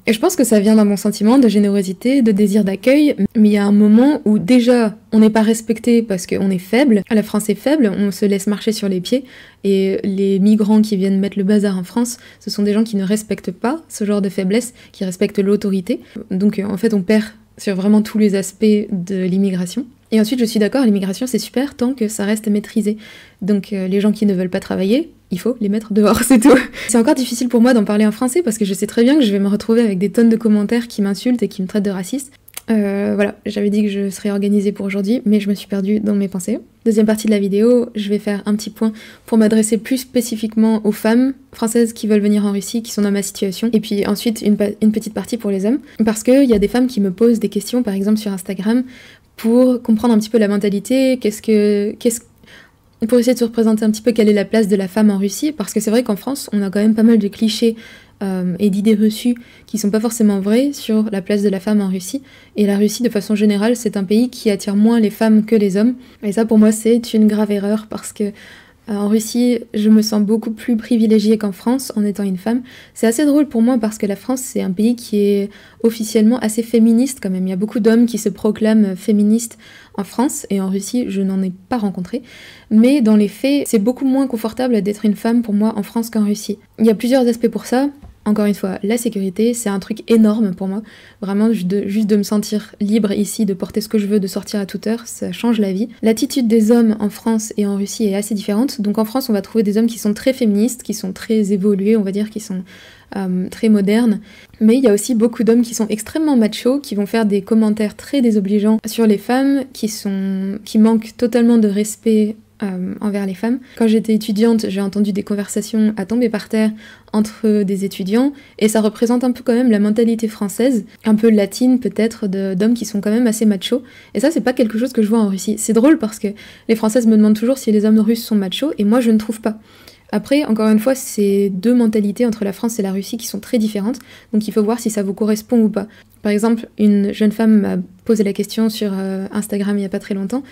et je pense que ça vient d'un bon sentiment de générosité, de désir d'accueil, mais il y a un moment où déjà on n'est pas respecté parce qu'on est faible, la France est faible, on se laisse marcher sur les pieds, et les migrants qui viennent mettre le bazar en France, ce sont des gens qui ne respectent pas ce genre de faiblesse, qui respectent l'autorité. Donc en fait on perd sur vraiment tous les aspects de l'immigration. Et ensuite je suis d'accord, l'immigration c'est super tant que ça reste maîtrisé. Donc les gens qui ne veulent pas travailler, il faut les mettre dehors, c'est tout. C'est encore difficile pour moi d'en parler en français parce que je sais très bien que je vais me retrouver avec des tonnes de commentaires qui m'insultent et qui me traitent de raciste. Voilà, j'avais dit que je serais organisée pour aujourd'hui, mais je me suis perdue dans mes pensées. Deuxième partie de la vidéo, je vais faire un petit point pour m'adresser plus spécifiquement aux femmes françaises qui veulent venir en Russie, qui sont dans ma situation. Et puis ensuite, une petite partie pour les hommes. Parce qu'il y a des femmes qui me posent des questions, par exemple sur Instagram, pour comprendre un petit peu la mentalité, pour essayer de se représenter un petit peu quelle est la place de la femme en Russie, parce que c'est vrai qu'en France, on a quand même pas mal de clichés et d'idées reçues qui sont pas forcément vraies sur la place de la femme en Russie. Et la Russie, de façon générale, c'est un pays qui attire moins les femmes que les hommes. Et ça, pour moi, c'est une grave erreur, parce que en Russie, je me sens beaucoup plus privilégiée qu'en France en étant une femme. C'est assez drôle pour moi parce que la France, c'est un pays qui est officiellement assez féministe quand même. Il y a beaucoup d'hommes qui se proclament féministes en France, et en Russie, je n'en ai pas rencontré. Mais dans les faits, c'est beaucoup moins confortable d'être une femme pour moi en France qu'en Russie. Il y a plusieurs aspects pour ça. Encore une fois, la sécurité, c'est un truc énorme pour moi. Vraiment, juste de me sentir libre ici, de porter ce que je veux, de sortir à toute heure, ça change la vie. L'attitude des hommes en France et en Russie est assez différente. Donc en France, on va trouver des hommes qui sont très féministes, qui sont très évolués, on va dire, qui sont très modernes. Mais il y a aussi beaucoup d'hommes qui sont extrêmement machos, qui vont faire des commentaires très désobligeants sur les femmes, qui manquent totalement de respect envers les femmes. Quand j'étais étudiante, j'ai entendu des conversations à tomber par terre entre des étudiants, et ça représente un peu quand même la mentalité française, un peu latine peut-être, d'hommes qui sont quand même assez machos. Et ça, c'est pas quelque chose que je vois en Russie. C'est drôle parce que les Françaises me demandent toujours si les hommes russes sont machos, et moi je ne trouve pas. Après, encore une fois, c'est deux mentalités entre la France et la Russie qui sont très différentes, donc il faut voir si ça vous correspond ou pas. Par exemple, une jeune femme m'a posé la question sur Instagram il y a pas très longtemps.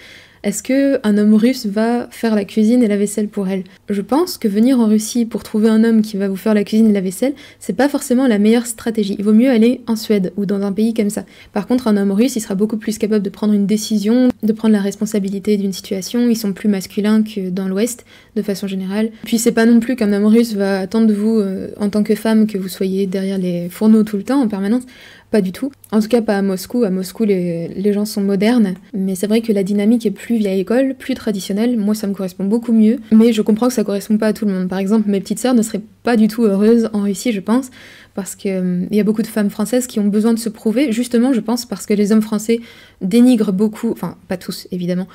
Est-ce qu'un homme russe va faire la cuisine et la vaisselle pour elle ? Je pense que venir en Russie pour trouver un homme qui va vous faire la cuisine et la vaisselle, c'est pas forcément la meilleure stratégie. Il vaut mieux aller en Suède ou dans un pays comme ça. Par contre, un homme russe, il sera beaucoup plus capable de prendre une décision, de prendre la responsabilité d'une situation. Ils sont plus masculins que dans l'Ouest, de façon générale. Puis c'est pas non plus qu'un homme russe va attendre de vous, en tant que femme, que vous soyez derrière les fourneaux tout le temps, en permanence. Pas du tout. En tout cas, pas à Moscou. À Moscou, les gens sont modernes. Mais c'est vrai que la dynamique est plus vieille école, plus traditionnelle. Moi, ça me correspond beaucoup mieux. Mais je comprends que ça correspond pas à tout le monde. Par exemple, mes petites sœurs ne seraient pas du tout heureuses en Russie, je pense. Parce qu'il y a beaucoup de femmes françaises qui ont besoin de se prouver. Justement, je pense, parce que les hommes français dénigrent beaucoup... Enfin, pas tous, évidemment.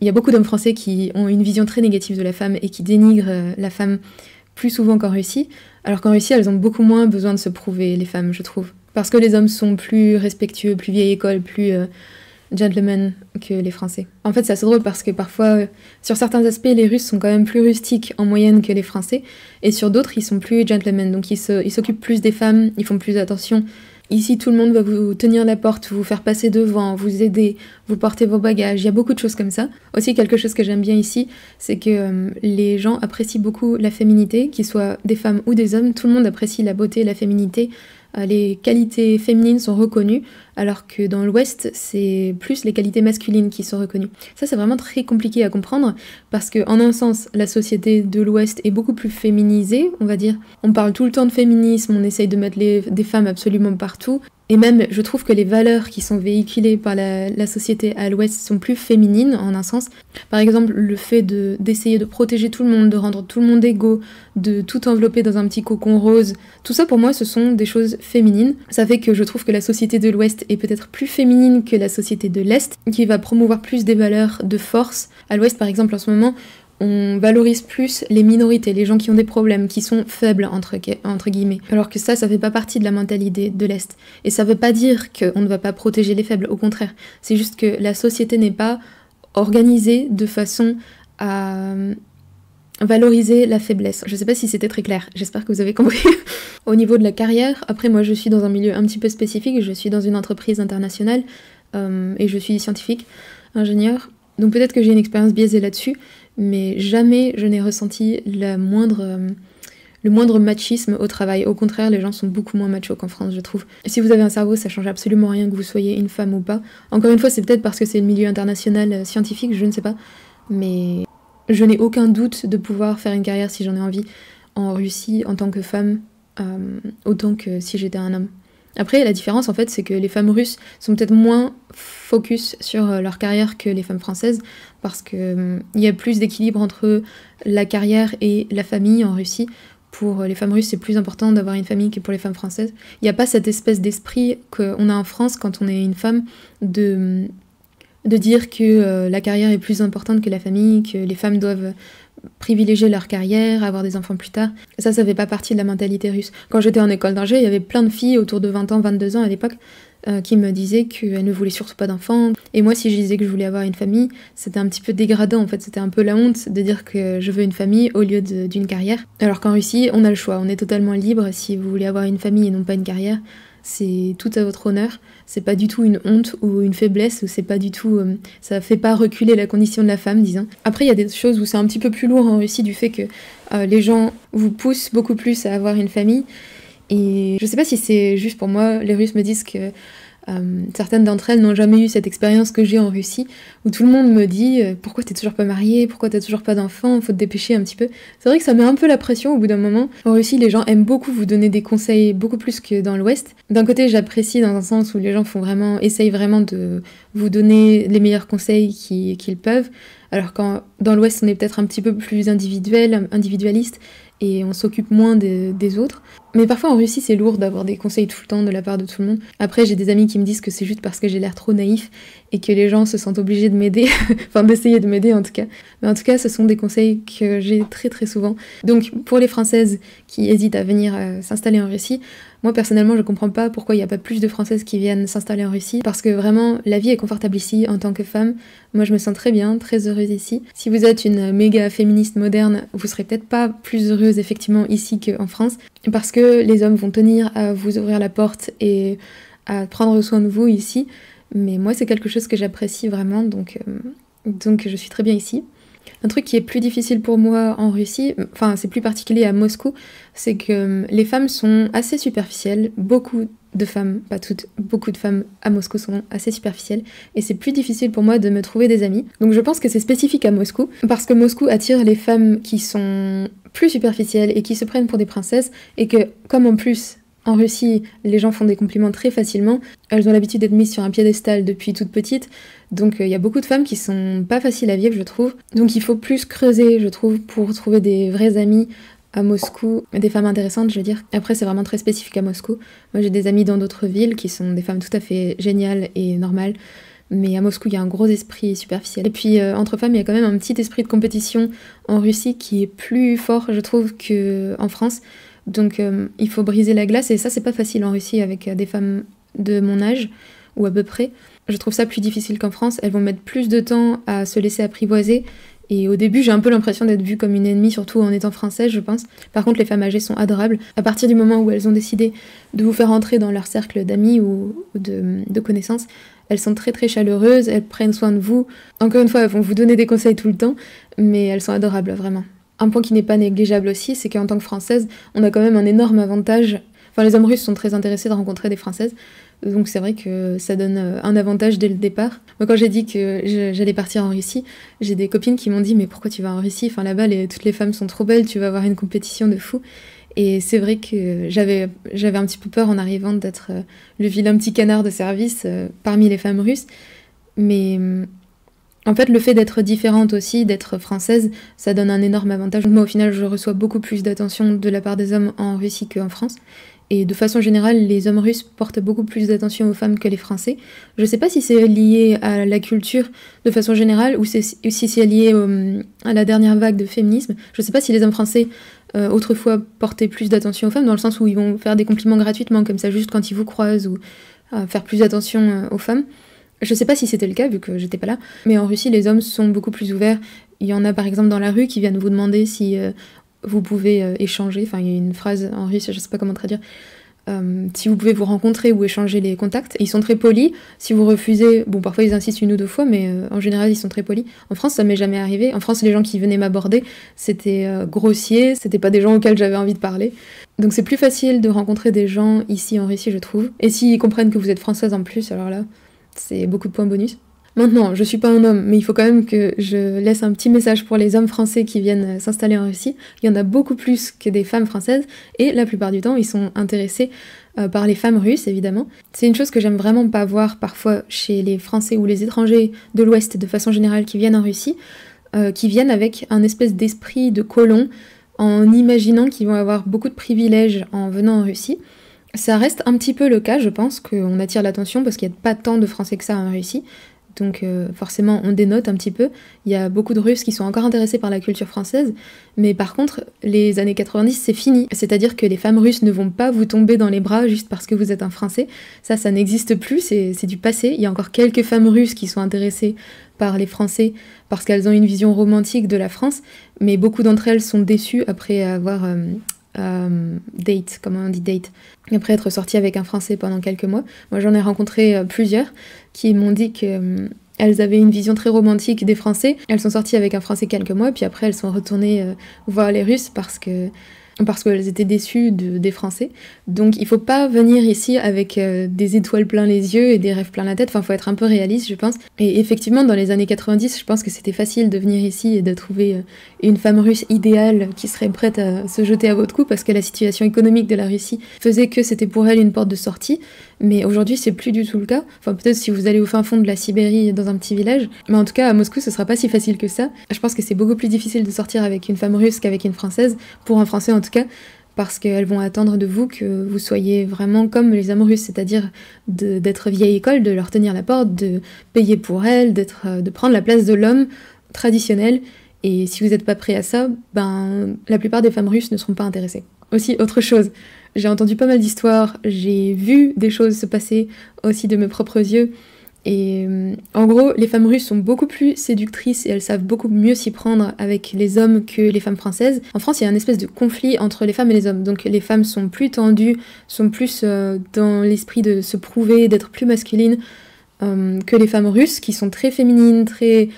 Il y a beaucoup d'hommes français qui ont une vision très négative de la femme et qui dénigrent la femme plus souvent qu'en Russie. Alors qu'en Russie, elles ont beaucoup moins besoin de se prouver, les femmes, je trouve. Parce que les hommes sont plus respectueux, plus vieille école, plus gentlemen que les Français. En fait, c'est assez drôle parce que parfois, sur certains aspects, les Russes sont quand même plus rustiques en moyenne que les Français, et sur d'autres, ils sont plus gentlemen. Donc ils s'occupent plus des femmes, ils font plus attention. Ici, tout le monde va vous tenir la porte, vous faire passer devant, vous aider, vous porter vos bagages. Il y a beaucoup de choses comme ça. Aussi, quelque chose que j'aime bien ici, c'est que les gens apprécient beaucoup la féminité, qu'ils soient des femmes ou des hommes. Tout le monde apprécie la beauté, la féminité. Les qualités féminines sont reconnues, alors que dans l'Ouest, c'est plus les qualités masculines qui sont reconnues. Ça, c'est vraiment très compliqué à comprendre, parce que en un sens, la société de l'Ouest est beaucoup plus féminisée, on va dire. On parle tout le temps de féminisme, on essaye de mettre des femmes absolument partout. Et même, je trouve que les valeurs qui sont véhiculées par la société à l'Ouest sont plus féminines, en un sens. Par exemple, le fait d'essayer de protéger tout le monde, de rendre tout le monde égaux, de tout envelopper dans un petit cocon rose. Tout ça, pour moi, ce sont des choses féminines. Ça fait que je trouve que la société de l'Ouest est peut-être plus féminine que la société de l'Est, qui va promouvoir plus des valeurs de force. À l'Ouest, par exemple, en ce moment, on valorise plus les minorités, les gens qui ont des problèmes, qui sont faibles, entre guillemets. Alors que ça fait pas partie de la mentalité de l'Est. Et ça veut pas dire qu'on ne va pas protéger les faibles, au contraire. C'est juste que la société n'est pas organisée de façon à valoriser la faiblesse. Je sais pas si c'était très clair, j'espère que vous avez compris. Au niveau de la carrière, après moi je suis dans un milieu un petit peu spécifique, je suis dans une entreprise internationale et je suis scientifique, ingénieur. Donc peut-être que j'ai une expérience biaisée là-dessus, mais jamais je n'ai ressenti le moindre machisme au travail. Au contraire, les gens sont beaucoup moins machos qu'en France, je trouve. Si vous avez un cerveau, ça change absolument rien que vous soyez une femme ou pas. Encore une fois, c'est peut-être parce que c'est le milieu international scientifique, je ne sais pas. Mais je n'ai aucun doute de pouvoir faire une carrière si j'en ai envie en Russie en tant que femme, autant que si j'étais un homme. Après, la différence, en fait, c'est que les femmes russes sont peut-être moins focus sur leur carrière que les femmes françaises, parce qu'il y a plus d'équilibre entre la carrière et la famille en Russie. Pour les femmes russes, c'est plus important d'avoir une famille que pour les femmes françaises. Il n'y a pas cette espèce d'esprit qu'on a en France quand on est une femme de dire que la carrière est plus importante que la famille, que les femmes doivent privilégier leur carrière, avoir des enfants plus tard. Ça fait pas partie de la mentalité russe. Quand j'étais en école d'ingé, il y avait plein de filles autour de 20 ans, 22 ans à l'époque, qui me disaient qu'elles ne voulaient surtout pas d'enfants. Et moi, si je disais que je voulais avoir une famille, c'était un petit peu dégradant en fait. C'était un peu la honte de dire que je veux une famille au lieu d'une carrière. Alors qu'en Russie, on a le choix, on est totalement libre. Si vous voulez avoir une famille et non pas une carrière, c'est tout à votre honneur. C'est pas du tout une honte ou une faiblesse, ou c'est pas du tout... ça fait pas reculer la condition de la femme, disons. Après, il y a des choses où c'est un petit peu plus lourd en Russie, du fait que les gens vous poussent beaucoup plus à avoir une famille. Et je sais pas si c'est juste pour moi, les Russes me disent que certaines d'entre elles n'ont jamais eu cette expérience que j'ai en Russie, où tout le monde me dit pourquoi t'es toujours pas mariée, pourquoi t'as toujours pas d'enfant, faut te dépêcher un petit peu. C'est vrai que ça met un peu la pression au bout d'un moment. En Russie, les gens aiment beaucoup vous donner des conseils, beaucoup plus que dans l'Ouest. D'un côté, j'apprécie dans un sens où les gens essayent vraiment de vous donner les meilleurs conseils qu'ils peuvent, alors quand dans l'Ouest, on est peut-être un petit peu plus individualiste, et on s'occupe moins des autres. Mais parfois en Russie, c'est lourd d'avoir des conseils tout le temps de la part de tout le monde. Après, j'ai des amis qui me disent que c'est juste parce que j'ai l'air trop naïf et que les gens se sentent obligés de m'aider, enfin d'essayer de m'aider en tout cas. Mais en tout cas, ce sont des conseils que j'ai très très souvent. Donc pour les Françaises qui hésitent à venir s'installer en Russie, moi personnellement, je comprends pas pourquoi il n'y a pas plus de Françaises qui viennent s'installer en Russie, parce que vraiment, la vie est confortable ici en tant que femme. Moi, je me sens très bien, très heureuse ici. Si vous êtes une méga féministe moderne, vous serez peut-être pas plus heureuse effectivement ici qu'en France, parce que les hommes vont tenir à vous ouvrir la porte et à prendre soin de vous ici. Mais moi, c'est quelque chose que j'apprécie vraiment, donc je suis très bien ici. Un truc qui est plus difficile pour moi en Russie, enfin c'est plus particulier à Moscou, c'est que les femmes sont assez superficielles. Beaucoup de femmes, pas toutes, beaucoup de femmes à Moscou sont assez superficielles, et c'est plus difficile pour moi de me trouver des amis. Donc je pense que c'est spécifique à Moscou, parce que Moscou attire les femmes qui sont plus superficielles et qui se prennent pour des princesses, et que comme en plus en Russie, les gens font des compliments très facilement. Elles ont l'habitude d'être mises sur un piédestal depuis toute petite. Donc il y a beaucoup de femmes qui sont pas faciles à vivre, je trouve. Donc il faut plus creuser, je trouve, pour trouver des vrais amis à Moscou. Des femmes intéressantes, je veux dire. Après, c'est vraiment très spécifique à Moscou. Moi, j'ai des amis dans d'autres villes qui sont des femmes tout à fait géniales et normales. Mais à Moscou, il y a un gros esprit superficiel. Et puis, entre femmes, il y a quand même un petit esprit de compétition en Russie qui est plus fort, je trouve, qu'en France. Donc il faut briser la glace, et ça c'est pas facile en Russie avec des femmes de mon âge, ou à peu près. Je trouve ça plus difficile qu'en France, elles vont mettre plus de temps à se laisser apprivoiser, et au début j'ai un peu l'impression d'être vue comme une ennemie, surtout en étant française je pense. Par contre les femmes âgées sont adorables, à partir du moment où elles ont décidé de vous faire entrer dans leur cercle d'amis ou de connaissances, elles sont très très chaleureuses, elles prennent soin de vous. Encore une fois, elles vont vous donner des conseils tout le temps, mais elles sont adorables vraiment. Un point qui n'est pas négligeable aussi, c'est qu'en tant que Française, on a quand même un énorme avantage. Enfin, les hommes russes sont très intéressés de rencontrer des Françaises, donc c'est vrai que ça donne un avantage dès le départ. Moi, quand j'ai dit que j'allais partir en Russie, j'ai des copines qui m'ont dit « Mais pourquoi tu vas en Russie ? Enfin, là-bas, toutes les femmes sont trop belles, tu vas avoir une compétition de fou. » Et c'est vrai que j'avais un petit peu peur en arrivant d'être le vilain petit canard de service parmi les femmes russes. Mais En fait, le fait d'être différente aussi, d'être française, ça donne un énorme avantage. Moi, au final, je reçois beaucoup plus d'attention de la part des hommes en Russie qu'en France. Et de façon générale, les hommes russes portent beaucoup plus d'attention aux femmes que les Français. Je sais pas si c'est lié à la culture de façon générale ou si c'est lié à la dernière vague de féminisme. Je sais pas si les hommes français autrefois portaient plus d'attention aux femmes, dans le sens où ils vont faire des compliments gratuitement, comme ça, juste quand ils vous croisent, ou faire plus attention aux femmes. Je sais pas si c'était le cas, vu que j'étais pas là, mais en Russie, les hommes sont beaucoup plus ouverts. Il y en a par exemple dans la rue qui viennent vous demander si vous pouvez échanger, enfin il y a une phrase en russe, je sais pas comment traduire, si vous pouvez vous rencontrer ou échanger les contacts. Ils sont très polis. Si vous refusez, bon parfois ils insistent une ou deux fois, mais en général ils sont très polis. En France ça m'est jamais arrivé. En France les gens qui venaient m'aborder c'était grossier, c'était pas des gens auxquels j'avais envie de parler. Donc c'est plus facile de rencontrer des gens ici en Russie je trouve. Et s'ils comprennent que vous êtes française en plus, alors là c'est beaucoup de points bonus. Maintenant, je suis pas un homme, mais il faut quand même que je laisse un petit message pour les hommes français qui viennent s'installer en Russie. Il y en a beaucoup plus que des femmes françaises, et la plupart du temps, ils sont intéressés par les femmes russes, évidemment. C'est une chose que j'aime vraiment pas voir parfois chez les Français ou les étrangers de l'Ouest, de façon générale, qui viennent en Russie, qui viennent avec un espèce d'esprit de colon, en imaginant qu'ils vont avoir beaucoup de privilèges en venant en Russie. Ça reste un petit peu le cas, je pense, qu'on attire l'attention, parce qu'il n'y a pas tant de Français que ça en Russie. Donc forcément on dénote un petit peu. Il y a beaucoup de Russes qui sont encore intéressés par la culture française, mais par contre les années 90 c'est fini. C'est-à-dire que les femmes russes ne vont pas vous tomber dans les bras juste parce que vous êtes un Français. Ça n'existe plus, c'est du passé. Il y a encore quelques femmes russes qui sont intéressées par les Français parce qu'elles ont une vision romantique de la France, mais beaucoup d'entre elles sont déçues après avoir après être sortie avec un Français pendant quelques mois. Moi j'en ai rencontré plusieurs qui m'ont dit que elles avaient une vision très romantique des Français. Elles sont sorties avec un Français quelques mois, puis après elles sont retournées voir les Russes parce qu'elles étaient déçues des Français. Donc il faut pas venir ici avec des étoiles plein les yeux et des rêves plein la tête, enfin faut être un peu réaliste je pense. Et effectivement dans les années 90 je pense que c'était facile de venir ici et de trouver une femme russe idéale qui serait prête à se jeter à votre cou parce que la situation économique de la Russie faisait que c'était pour elle une porte de sortie. Mais aujourd'hui c'est plus du tout le cas. Enfin peut-être si vous allez au fin fond de la Sibérie dans un petit village, mais en tout cas à Moscou ce sera pas si facile que ça. Je pense que c'est beaucoup plus difficile de sortir avec une femme russe qu'avec une française, pour un Français en tout cas, parce qu'elles vont attendre de vous que vous soyez vraiment comme les hommes russes, c'est-à-dire d'être vieille école, de leur tenir la porte, de payer pour elles, de prendre la place de l'homme traditionnel. Et si vous n'êtes pas prêt à ça, ben la plupart des femmes russes ne seront pas intéressées. Aussi, autre chose, j'ai entendu pas mal d'histoires, j'ai vu des choses se passer aussi de mes propres yeux. Et en gros, les femmes russes sont beaucoup plus séductrices et elles savent beaucoup mieux s'y prendre avec les hommes que les femmes françaises. En France, il y a une espèce de conflit entre les femmes et les hommes. Donc les femmes sont plus tendues, sont plus dans l'esprit de se prouver, d'être plus masculines que les femmes russes, qui sont très féminines, très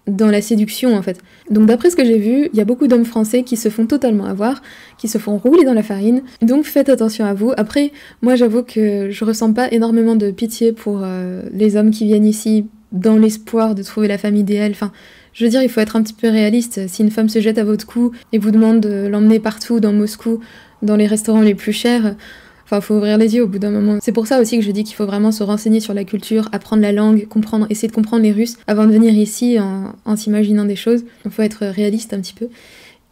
dans la séduction en fait. Donc d'après ce que j'ai vu, il y a beaucoup d'hommes français qui se font totalement avoir, qui se font rouler dans la farine, donc faites attention à vous. Après, moi j'avoue que je ressens pas énormément de pitié pour les hommes qui viennent ici dans l'espoir de trouver la femme idéale. Enfin, je veux dire, il faut être un petit peu réaliste. Si une femme se jette à votre cou et vous demande de l'emmener partout dans Moscou, dans les restaurants les plus chers, enfin, faut ouvrir les yeux au bout d'un moment. C'est pour ça aussi que je dis qu'il faut vraiment se renseigner sur la culture, apprendre la langue, essayer de comprendre les Russes avant de venir ici en s'imaginant des choses. Il faut être réaliste un petit peu.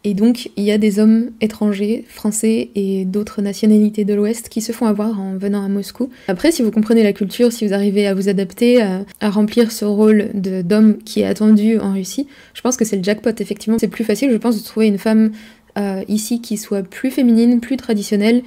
Et donc, il y a des hommes étrangers, français et d'autres nationalités de l'Ouest qui se font avoir en venant à Moscou. Après, si vous comprenez la culture, si vous arrivez à vous adapter, à remplir ce rôle d'homme qui est attendu en Russie, je pense que c'est le jackpot, effectivement. C'est plus facile, je pense, de trouver une femme ici qui soit plus féminine, plus traditionnelle,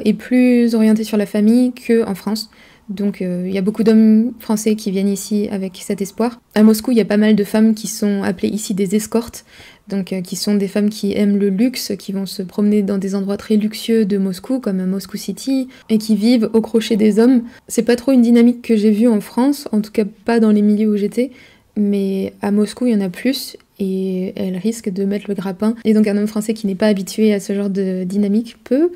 et plus orientée sur la famille qu'en France. Donc il y a beaucoup d'hommes français qui viennent ici avec cet espoir. À Moscou, il y a pas mal de femmes qui sont appelées ici des escortes, donc qui sont des femmes qui aiment le luxe, qui vont se promener dans des endroits très luxueux de Moscou, comme Moscou City, et qui vivent au crochet des hommes. C'est pas trop une dynamique que j'ai vue en France, en tout cas pas dans les milieux où j'étais, mais à Moscou, il y en a plus, et elles risquent de mettre le grappin. Et donc un homme français qui n'est pas habitué à ce genre de dynamique peut,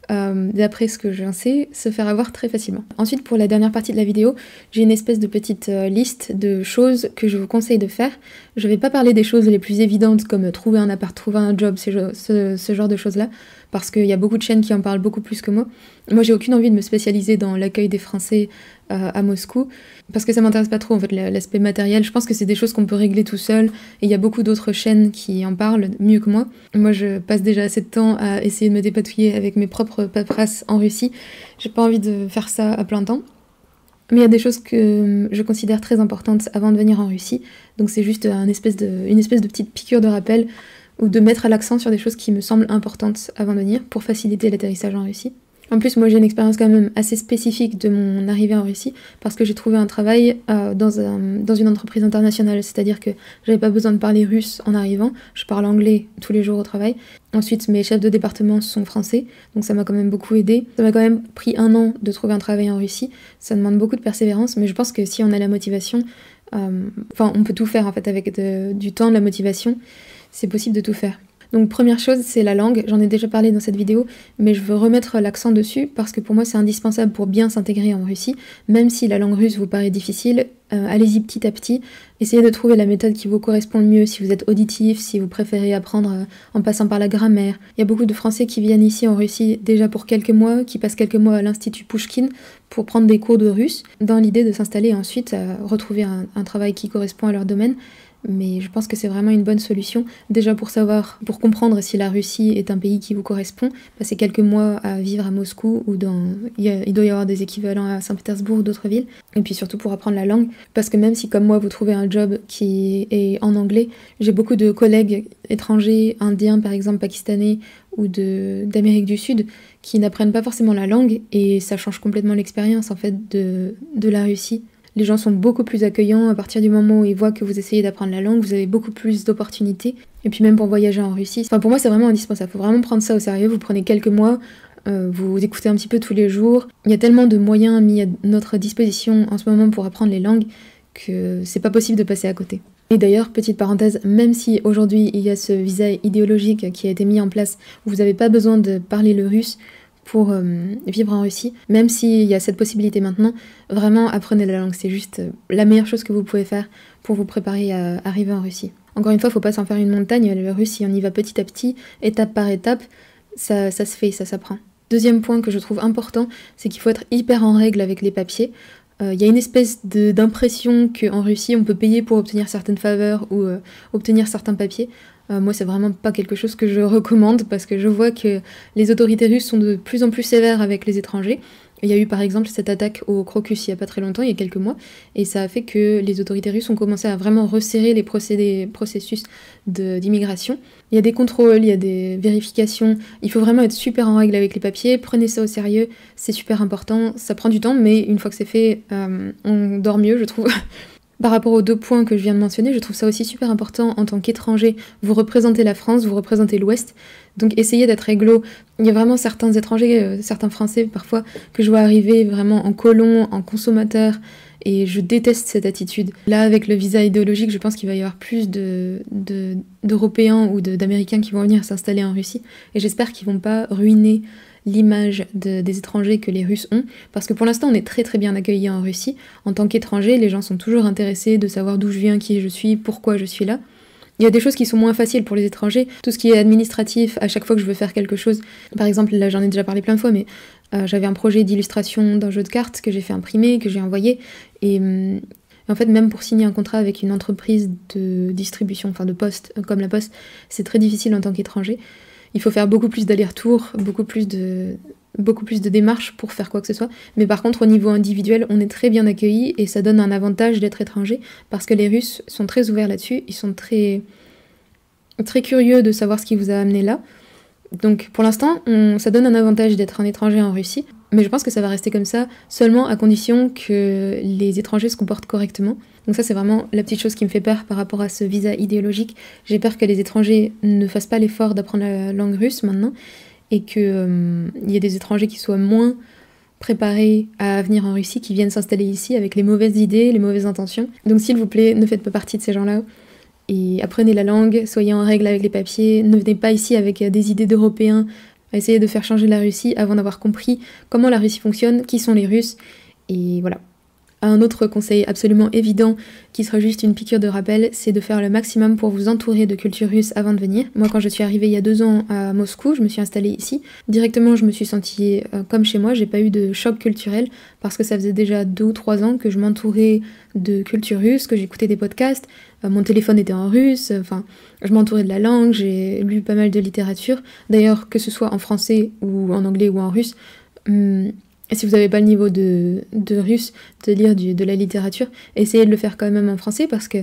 d'après ce que j'en sais, se faire avoir très facilement. Ensuite, pour la dernière partie de la vidéo, j'ai une espèce de petite liste de choses que je vous conseille de faire. Je vais pas parler des choses les plus évidentes comme trouver un appart, trouver un job, ce genre de choses-là, parce qu'il y a beaucoup de chaînes qui en parlent beaucoup plus que moi. Moi, j'ai aucune envie de me spécialiser dans l'accueil des Français à Moscou, parce que ça m'intéresse pas trop, en fait, l'aspect matériel. Je pense que c'est des choses qu'on peut régler tout seul, et il y a beaucoup d'autres chaînes qui en parlent mieux que moi. Moi, je passe déjà assez de temps à essayer de me dépatouiller avec mes propres paperasses en Russie. J'ai pas envie de faire ça à plein temps. Mais il y a des choses que je considère très importantes avant de venir en Russie, donc c'est juste une espèce de petite piqûre de rappel, ou de mettre l'accent sur des choses qui me semblent importantes avant de venir, pour faciliter l'atterrissage en Russie. En plus, moi j'ai une expérience quand même assez spécifique de mon arrivée en Russie, parce que j'ai trouvé un travail dans une entreprise internationale, c'est-à-dire que j'avais pas besoin de parler russe en arrivant, je parle anglais tous les jours au travail. Ensuite, mes chefs de département sont français, donc ça m'a quand même beaucoup aidé. Ça m'a quand même pris 1 an de trouver un travail en Russie, ça demande beaucoup de persévérance, mais je pense que si on a la motivation, on peut tout faire en fait avec du temps, de la motivation, c'est possible de tout faire. Donc première chose, c'est la langue, j'en ai déjà parlé dans cette vidéo, mais je veux remettre l'accent dessus parce que pour moi c'est indispensable pour bien s'intégrer en Russie. Même si la langue russe vous paraît difficile, allez-y petit à petit, essayez de trouver la méthode qui vous correspond le mieux, si vous êtes auditif, si vous préférez apprendre en passant par la grammaire. Il y a beaucoup de Français qui viennent ici en Russie déjà pour quelques mois, qui passent quelques mois à l'Institut Pouchkine pour prendre des cours de russe, dans l'idée de s'installer et ensuite retrouver un travail qui correspond à leur domaine. Mais je pense que c'est vraiment une bonne solution, déjà pour comprendre si la Russie est un pays qui vous correspond, passer quelques mois à vivre à Moscou, ou il doit y avoir des équivalents à Saint-Pétersbourg ou d'autres villes, et puis surtout pour apprendre la langue, parce que même si comme moi vous trouvez un job qui est en anglais, j'ai beaucoup de collègues étrangers, indiens par exemple, pakistanais, ou d'Amérique du Sud, qui n'apprennent pas forcément la langue, et ça change complètement l'expérience en fait de la Russie. Les gens sont beaucoup plus accueillants à partir du moment où ils voient que vous essayez d'apprendre la langue, vous avez beaucoup plus d'opportunités. Et puis même pour voyager en Russie, pour moi c'est vraiment indispensable, il faut vraiment prendre ça au sérieux, vous prenez quelques mois, vous écoutez un petit peu tous les jours. Il y a tellement de moyens mis à notre disposition en ce moment pour apprendre les langues que c'est pas possible de passer à côté. Et d'ailleurs, petite parenthèse, même si aujourd'hui il y a ce visa idéologique qui a été mis en place, où vous n'avez pas besoin de parler le russe pour vivre en Russie, même s'il y a cette possibilité maintenant, vraiment apprenez la langue, c'est juste la meilleure chose que vous pouvez faire pour vous préparer à arriver en Russie. Encore une fois, faut pas s'en faire une montagne, le russe, si on y va petit à petit, étape par étape, ça se fait, ça s'apprend. Deuxième point que je trouve important, c'est qu'il faut être hyper en règle avec les papiers. Il y a une espèce d'impression qu'en Russie, on peut payer pour obtenir certaines faveurs ou obtenir certains papiers. Moi, c'est vraiment pas quelque chose que je recommande parce que je vois que les autorités russes sont de plus en plus sévères avec les étrangers. Il y a eu par exemple cette attaque au Crocus il y a pas très longtemps, il y a quelques mois, et ça a fait que les autorités russes ont commencé à vraiment resserrer les processus d'immigration. Il y a des contrôles, il y a des vérifications, il faut vraiment être super en règle avec les papiers, prenez ça au sérieux, c'est super important, ça prend du temps, mais une fois que c'est fait, on dort mieux, je trouve. Par rapport aux 2 points que je viens de mentionner, je trouve ça aussi super important en tant qu'étranger. Vous représentez la France, vous représentez l'Ouest, donc essayez d'être réglo. Il y a vraiment certains étrangers, certains Français parfois, que je vois arriver vraiment en colon, en consommateur, et je déteste cette attitude. Là, avec le visa idéologique, je pense qu'il va y avoir plus d'Européens ou d'Américains qui vont venir s'installer en Russie, et j'espère qu'ils vont pas ruiner l'image des étrangers que les Russes ont, parce que pour l'instant on est très très bien accueillis en Russie. En tant qu'étranger, les gens sont toujours intéressés de savoir d'où je viens, qui je suis, pourquoi je suis là. Il y a des choses qui sont moins faciles pour les étrangers, tout ce qui est administratif, à chaque fois que je veux faire quelque chose. Par exemple, là j'en ai déjà parlé plein de fois, mais j'avais un projet d'illustration d'un jeu de cartes que j'ai fait imprimer, que j'ai envoyé, et en fait même pour signer un contrat avec une entreprise de distribution, enfin de poste, comme la Poste, c'est très difficile en tant qu'étranger. Il faut faire beaucoup plus d'allers-retours, beaucoup plus de démarches pour faire quoi que ce soit. Mais par contre, au niveau individuel, on est très bien accueillis et ça donne un avantage d'être étranger parce que les Russes sont très ouverts là-dessus. Ils sont très, très curieux de savoir ce qui vous a amené là. Donc pour l'instant, ça donne un avantage d'être un étranger en Russie. Mais je pense que ça va rester comme ça seulement à condition que les étrangers se comportent correctement. Donc ça c'est vraiment la petite chose qui me fait peur par rapport à ce visa idéologique. J'ai peur que les étrangers ne fassent pas l'effort d'apprendre la langue russe maintenant et qu'il y ait des étrangers qui soient moins préparés à venir en Russie, qui viennent s'installer ici avec les mauvaises idées, les mauvaises intentions. Donc s'il vous plaît, ne faites pas partie de ces gens-là. Et apprenez la langue, soyez en règle avec les papiers, ne venez pas ici avec des idées d'Européens, à essayer de faire changer la Russie avant d'avoir compris comment la Russie fonctionne, qui sont les Russes, et voilà. Un autre conseil absolument évident, qui sera juste une piqûre de rappel, c'est de faire le maximum pour vous entourer de culture russe avant de venir. Moi, quand je suis arrivée il y a 2 ans à Moscou, je me suis installée ici. Directement, je me suis sentie comme chez moi, j'ai pas eu de choc culturel, parce que ça faisait déjà 2 ou 3 ans que je m'entourais de culture russe, que j'écoutais des podcasts, mon téléphone était en russe, enfin, je m'entourais de la langue, j'ai lu pas mal de littérature. D'ailleurs, que ce soit en français ou en anglais ou en russe, si vous n'avez pas le niveau de russe, de lire de la littérature, essayez de le faire quand même en français parce que,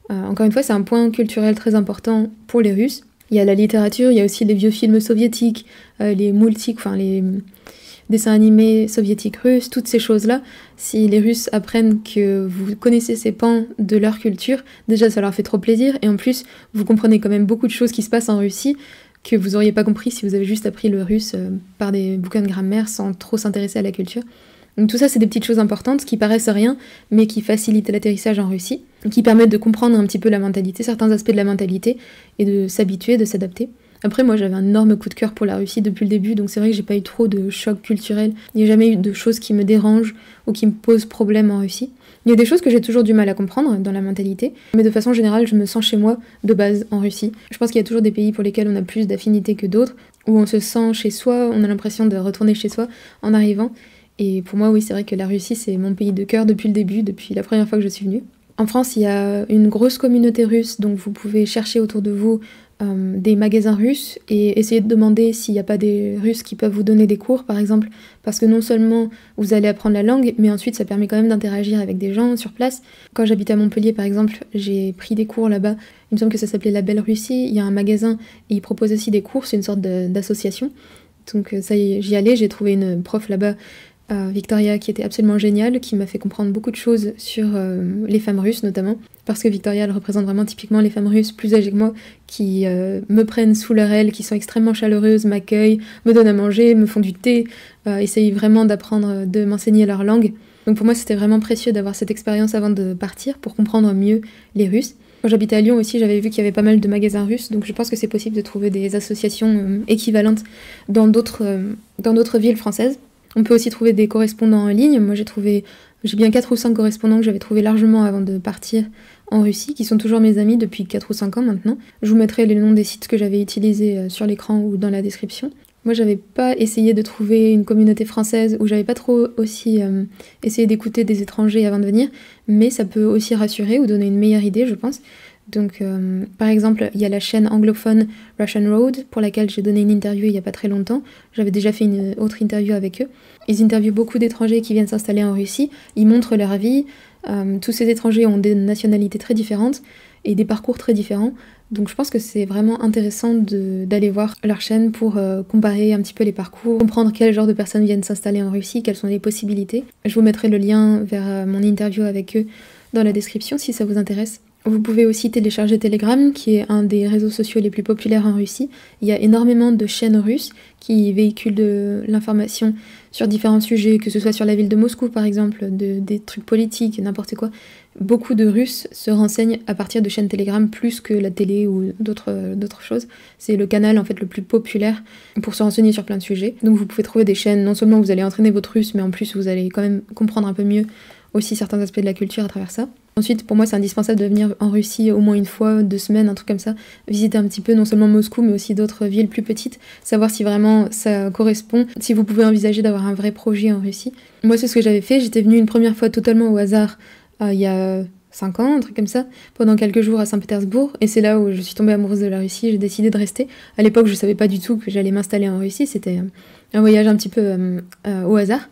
encore une fois, c'est un point culturel très important pour les Russes. Il y a la littérature, il y a aussi les vieux films soviétiques, les multiques, enfin les dessins animés soviétiques russes, toutes ces choses-là. Si les Russes apprennent que vous connaissez ces pans de leur culture, déjà ça leur fait trop plaisir, et en plus, vous comprenez quand même beaucoup de choses qui se passent en Russie, que vous auriez pas compris si vous avez juste appris le russe par des bouquins de grammaire sans trop s'intéresser à la culture. Donc tout ça, c'est des petites choses importantes qui paraissent rien, mais qui facilitent l'atterrissage en Russie, qui permettent de comprendre un petit peu la mentalité, certains aspects de la mentalité, et de s'habituer, de s'adapter. Après, moi, j'avais un énorme coup de cœur pour la Russie depuis le début, donc c'est vrai que j'ai pas eu trop de choc culturel. Il n'y a jamais eu de choses qui me dérangent ou qui me posent problème en Russie. Il y a des choses que j'ai toujours du mal à comprendre dans la mentalité, mais de façon générale, je me sens chez moi de base en Russie. Je pense qu'il y a toujours des pays pour lesquels on a plus d'affinité que d'autres, où on se sent chez soi, on a l'impression de retourner chez soi en arrivant. Et pour moi, oui, c'est vrai que la Russie, c'est mon pays de cœur depuis le début, depuis la première fois que je suis venue. En France, il y a une grosse communauté russe, donc vous pouvez chercher autour de vous des magasins russes et essayer de demander s'il n'y a pas des Russes qui peuvent vous donner des cours, par exemple, parce que non seulement vous allez apprendre la langue, mais ensuite ça permet quand même d'interagir avec des gens sur place. Quand j'habitais à Montpellier, par exemple, j'ai pris des cours là-bas. Il me semble que ça s'appelait La Belle Russie. Il y a un magasin et ils proposent aussi des cours, c'est une sorte d'association. Donc ça y est, j'y allais, j'ai trouvé une prof là-bas, Victoria, qui était absolument géniale, qui m'a fait comprendre beaucoup de choses sur les femmes russes notamment, parce que Victoria, elle représente vraiment typiquement les femmes russes plus âgées que moi, qui me prennent sous leur aile, qui sont extrêmement chaleureuses, m'accueillent, me donnent à manger, me font du thé, essayent vraiment d'apprendre, de m'enseigner leur langue. Donc pour moi, c'était vraiment précieux d'avoir cette expérience avant de partir pour comprendre mieux les Russes. Quand j'habitais à Lyon aussi, j'avais vu qu'il y avait pas mal de magasins russes, donc je pense que c'est possible de trouver des associations équivalentes dans d'autres villes françaises. On peut aussi trouver des correspondants en ligne. Moi, j'ai bien 4 ou 5 correspondants que j'avais trouvés largement avant de partir en Russie, qui sont toujours mes amis depuis 4 ou 5 ans maintenant. Je vous mettrai les noms des sites que j'avais utilisés sur l'écran ou dans la description. Moi, j'avais pas essayé de trouver une communauté française, ou j'avais pas trop aussi essayé d'écouter des étrangers avant de venir, mais ça peut aussi rassurer ou donner une meilleure idée, je pense. Donc, par exemple, il y a la chaîne anglophone Russian Road, pour laquelle j'ai donné une interview il y a pas très longtemps. J'avais déjà fait une autre interview avec eux. Ils interviewent beaucoup d'étrangers qui viennent s'installer en Russie. Ils montrent leur vie. Tous ces étrangers ont des nationalités très différentes et des parcours très différents. Donc je pense que c'est vraiment intéressant d'aller voir leur chaîne pour comparer un petit peu les parcours, comprendre quel genre de personnes viennent s'installer en Russie, quelles sont les possibilités. Je vous mettrai le lien vers mon interview avec eux dans la description si ça vous intéresse. Vous pouvez aussi télécharger Telegram, qui est un des réseaux sociaux les plus populaires en Russie. Il y a énormément de chaînes russes qui véhiculent de l'information sur différents sujets, que ce soit sur la ville de Moscou par exemple, des trucs politiques, n'importe quoi. Beaucoup de Russes se renseignent à partir de chaînes Telegram plus que la télé ou d'autres choses. C'est le canal en fait le plus populaire pour se renseigner sur plein de sujets. Donc vous pouvez trouver des chaînes, non seulement vous allez entraîner votre russe, mais en plus vous allez quand même comprendre un peu mieux aussi certains aspects de la culture à travers ça. Ensuite, pour moi, c'est indispensable de venir en Russie au moins une fois, 2 semaines, un truc comme ça, visiter un petit peu non seulement Moscou, mais aussi d'autres villes plus petites, savoir si vraiment ça correspond, si vous pouvez envisager d'avoir un vrai projet en Russie. Moi, c'est ce que j'avais fait. J'étais venue une première fois totalement au hasard, il y a 5 ans, un truc comme ça, pendant quelques jours à Saint-Pétersbourg, et c'est là où je suis tombée amoureuse de la Russie, j'ai décidé de rester. À l'époque, je savais pas du tout que j'allais m'installer en Russie, c'était un voyage un petit peu au hasard.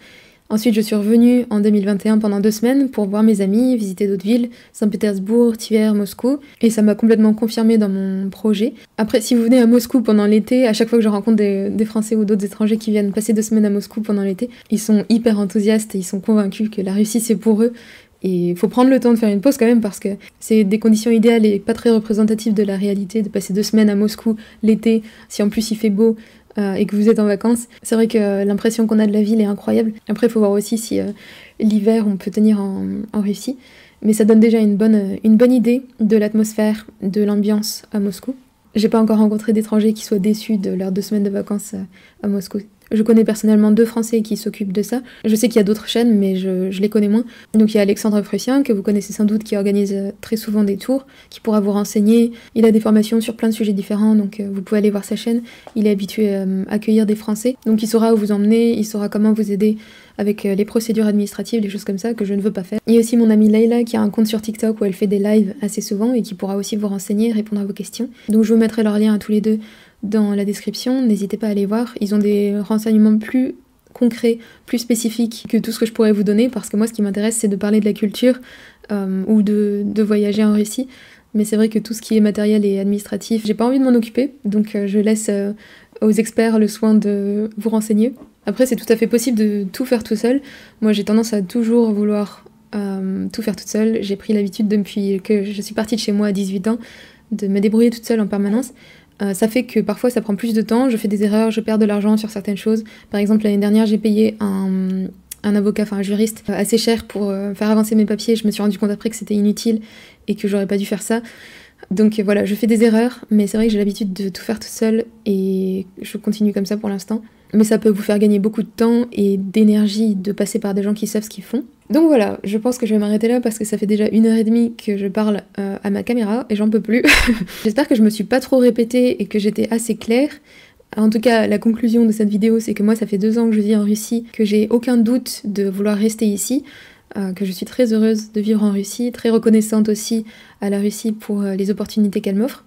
Ensuite, je suis revenue en 2021 pendant 2 semaines pour voir mes amis, visiter d'autres villes, Saint-Pétersbourg, Tver, Moscou, et ça m'a complètement confirmée dans mon projet. Après, si vous venez à Moscou pendant l'été, à chaque fois que je rencontre des Français ou d'autres étrangers qui viennent passer 2 semaines à Moscou pendant l'été, ils sont hyper enthousiastes et ils sont convaincus que la Russie c'est pour eux. Et il faut prendre le temps de faire une pause quand même parce que c'est des conditions idéales et pas très représentatives de la réalité de passer 2 semaines à Moscou l'été, si en plus il fait beau. Et que vous êtes en vacances, c'est vrai que l'impression qu'on a de la ville est incroyable. Après, il faut voir aussi si l'hiver, on peut tenir en Russie. Mais ça donne déjà une bonne idée de l'atmosphère, de l'ambiance à Moscou. J'ai pas encore rencontré d'étrangers qui soient déçus de leurs 2 semaines de vacances à Moscou. Je connais personnellement 2 Français qui s'occupent de ça. Je sais qu'il y a d'autres chaînes, mais je les connais moins. Donc il y a Alexandre Prussien, que vous connaissez sans doute, qui organise très souvent des tours, qui pourra vous renseigner. Il a des formations sur plein de sujets différents, donc vous pouvez aller voir sa chaîne. Il est habitué à accueillir des Français, donc il saura où vous emmener, il saura comment vous aider avec les procédures administratives, des choses comme ça que je ne veux pas faire. Il y a aussi mon amie Leïla qui a un compte sur TikTok où elle fait des lives assez souvent et qui pourra aussi vous renseigner, répondre à vos questions. Donc je vous mettrai leurs liens à tous les deux dans la description, n'hésitez pas à aller voir. Ils ont des renseignements plus concrets, plus spécifiques que tout ce que je pourrais vous donner, parce que moi ce qui m'intéresse c'est de parler de la culture ou de voyager en Russie. Mais c'est vrai que tout ce qui est matériel et administratif, j'ai pas envie de m'en occuper, donc je laisse aux experts le soin de vous renseigner. Après, c'est tout à fait possible de tout faire tout seul. Moi, j'ai tendance à toujours vouloir tout faire toute seule. J'ai pris l'habitude depuis que je suis partie de chez moi à 18 ans de me débrouiller toute seule en permanence. Ça fait que parfois ça prend plus de temps, je fais des erreurs, je perds de l'argent sur certaines choses. Par exemple, l'année dernière, j'ai payé un avocat, enfin un juriste, assez cher pour faire avancer mes papiers. Je me suis rendu compte après que c'était inutile et que j'aurais pas dû faire ça. Donc voilà, je fais des erreurs, mais c'est vrai que j'ai l'habitude de tout faire toute seule et je continue comme ça pour l'instant. Mais ça peut vous faire gagner beaucoup de temps et d'énergie de passer par des gens qui savent ce qu'ils font. Donc voilà, je pense que je vais m'arrêter là parce que ça fait déjà 1h30 que je parle à ma caméra et j'en peux plus. J'espère que je me suis pas trop répétée et que j'étais assez claire. En tout cas, la conclusion de cette vidéo, c'est que moi, ça fait 2 ans que je vis en Russie, que j'ai aucun doute de vouloir rester ici, que je suis très heureuse de vivre en Russie, très reconnaissante aussi à la Russie pour les opportunités qu'elle m'offre.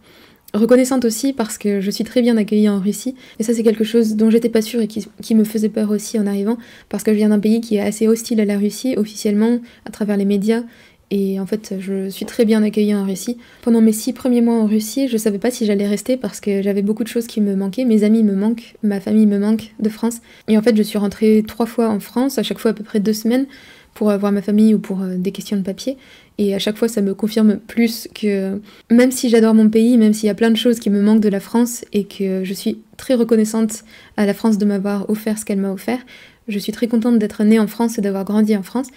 Reconnaissante aussi parce que je suis très bien accueillie en Russie, et ça c'est quelque chose dont j'étais pas sûre et qui me faisait peur aussi en arrivant, parce que je viens d'un pays qui est assez hostile à la Russie, officiellement, à travers les médias, et en fait je suis très bien accueillie en Russie. Pendant mes 6 premiers mois en Russie, je savais pas si j'allais rester parce que j'avais beaucoup de choses qui me manquaient, mes amis me manquent, ma famille me manque de France, et en fait je suis rentrée 3 fois en France, à chaque fois à peu près 2 semaines, pour voir ma famille ou pour des questions de papier. Et à chaque fois, ça me confirme plus que même si j'adore mon pays, même s'il y a plein de choses qui me manquent de la France et que je suis très reconnaissante à la France de m'avoir offert ce qu'elle m'a offert, je suis très contente d'être née en France et d'avoir grandi en France.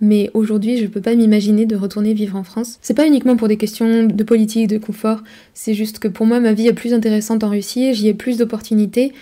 Mais aujourd'hui, je peux pas m'imaginer de retourner vivre en France. C'est pas uniquement pour des questions de politique, de confort, c'est juste que pour moi, ma vie est plus intéressante en Russie, j'y ai plus d'opportunités.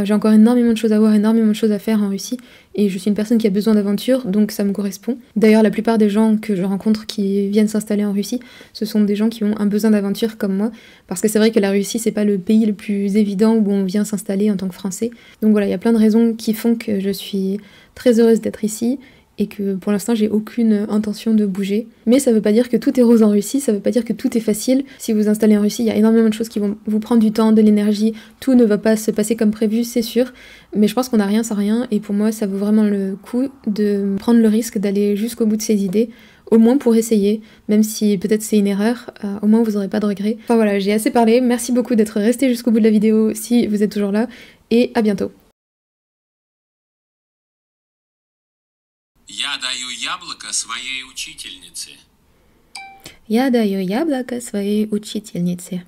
J'ai encore énormément de choses à voir, énormément de choses à faire en Russie, et je suis une personne qui a besoin d'aventure, donc ça me correspond. D'ailleurs, la plupart des gens que je rencontre qui viennent s'installer en Russie, ce sont des gens qui ont un besoin d'aventure comme moi, parce que c'est vrai que la Russie, c'est pas le pays le plus évident où on vient s'installer en tant que Français. Donc voilà, il y a plein de raisons qui font que je suis très heureuse d'être ici, et que pour l'instant j'ai aucune intention de bouger. Mais ça veut pas dire que tout est rose en Russie, ça veut pas dire que tout est facile. Si vous vous installez en Russie, il y a énormément de choses qui vont vous prendre du temps, de l'énergie, tout ne va pas se passer comme prévu, c'est sûr, mais je pense qu'on n'a rien sans rien, et pour moi ça vaut vraiment le coup de prendre le risque d'aller jusqu'au bout de ses idées, au moins pour essayer, même si peut-être c'est une erreur, au moins vous aurez pas de regrets. Enfin voilà, j'ai assez parlé, merci beaucoup d'être resté jusqu'au bout de la vidéo si vous êtes toujours là, et à bientôt. Я даю яблоко своей учительнице. Я даю яблоко своей учительнице.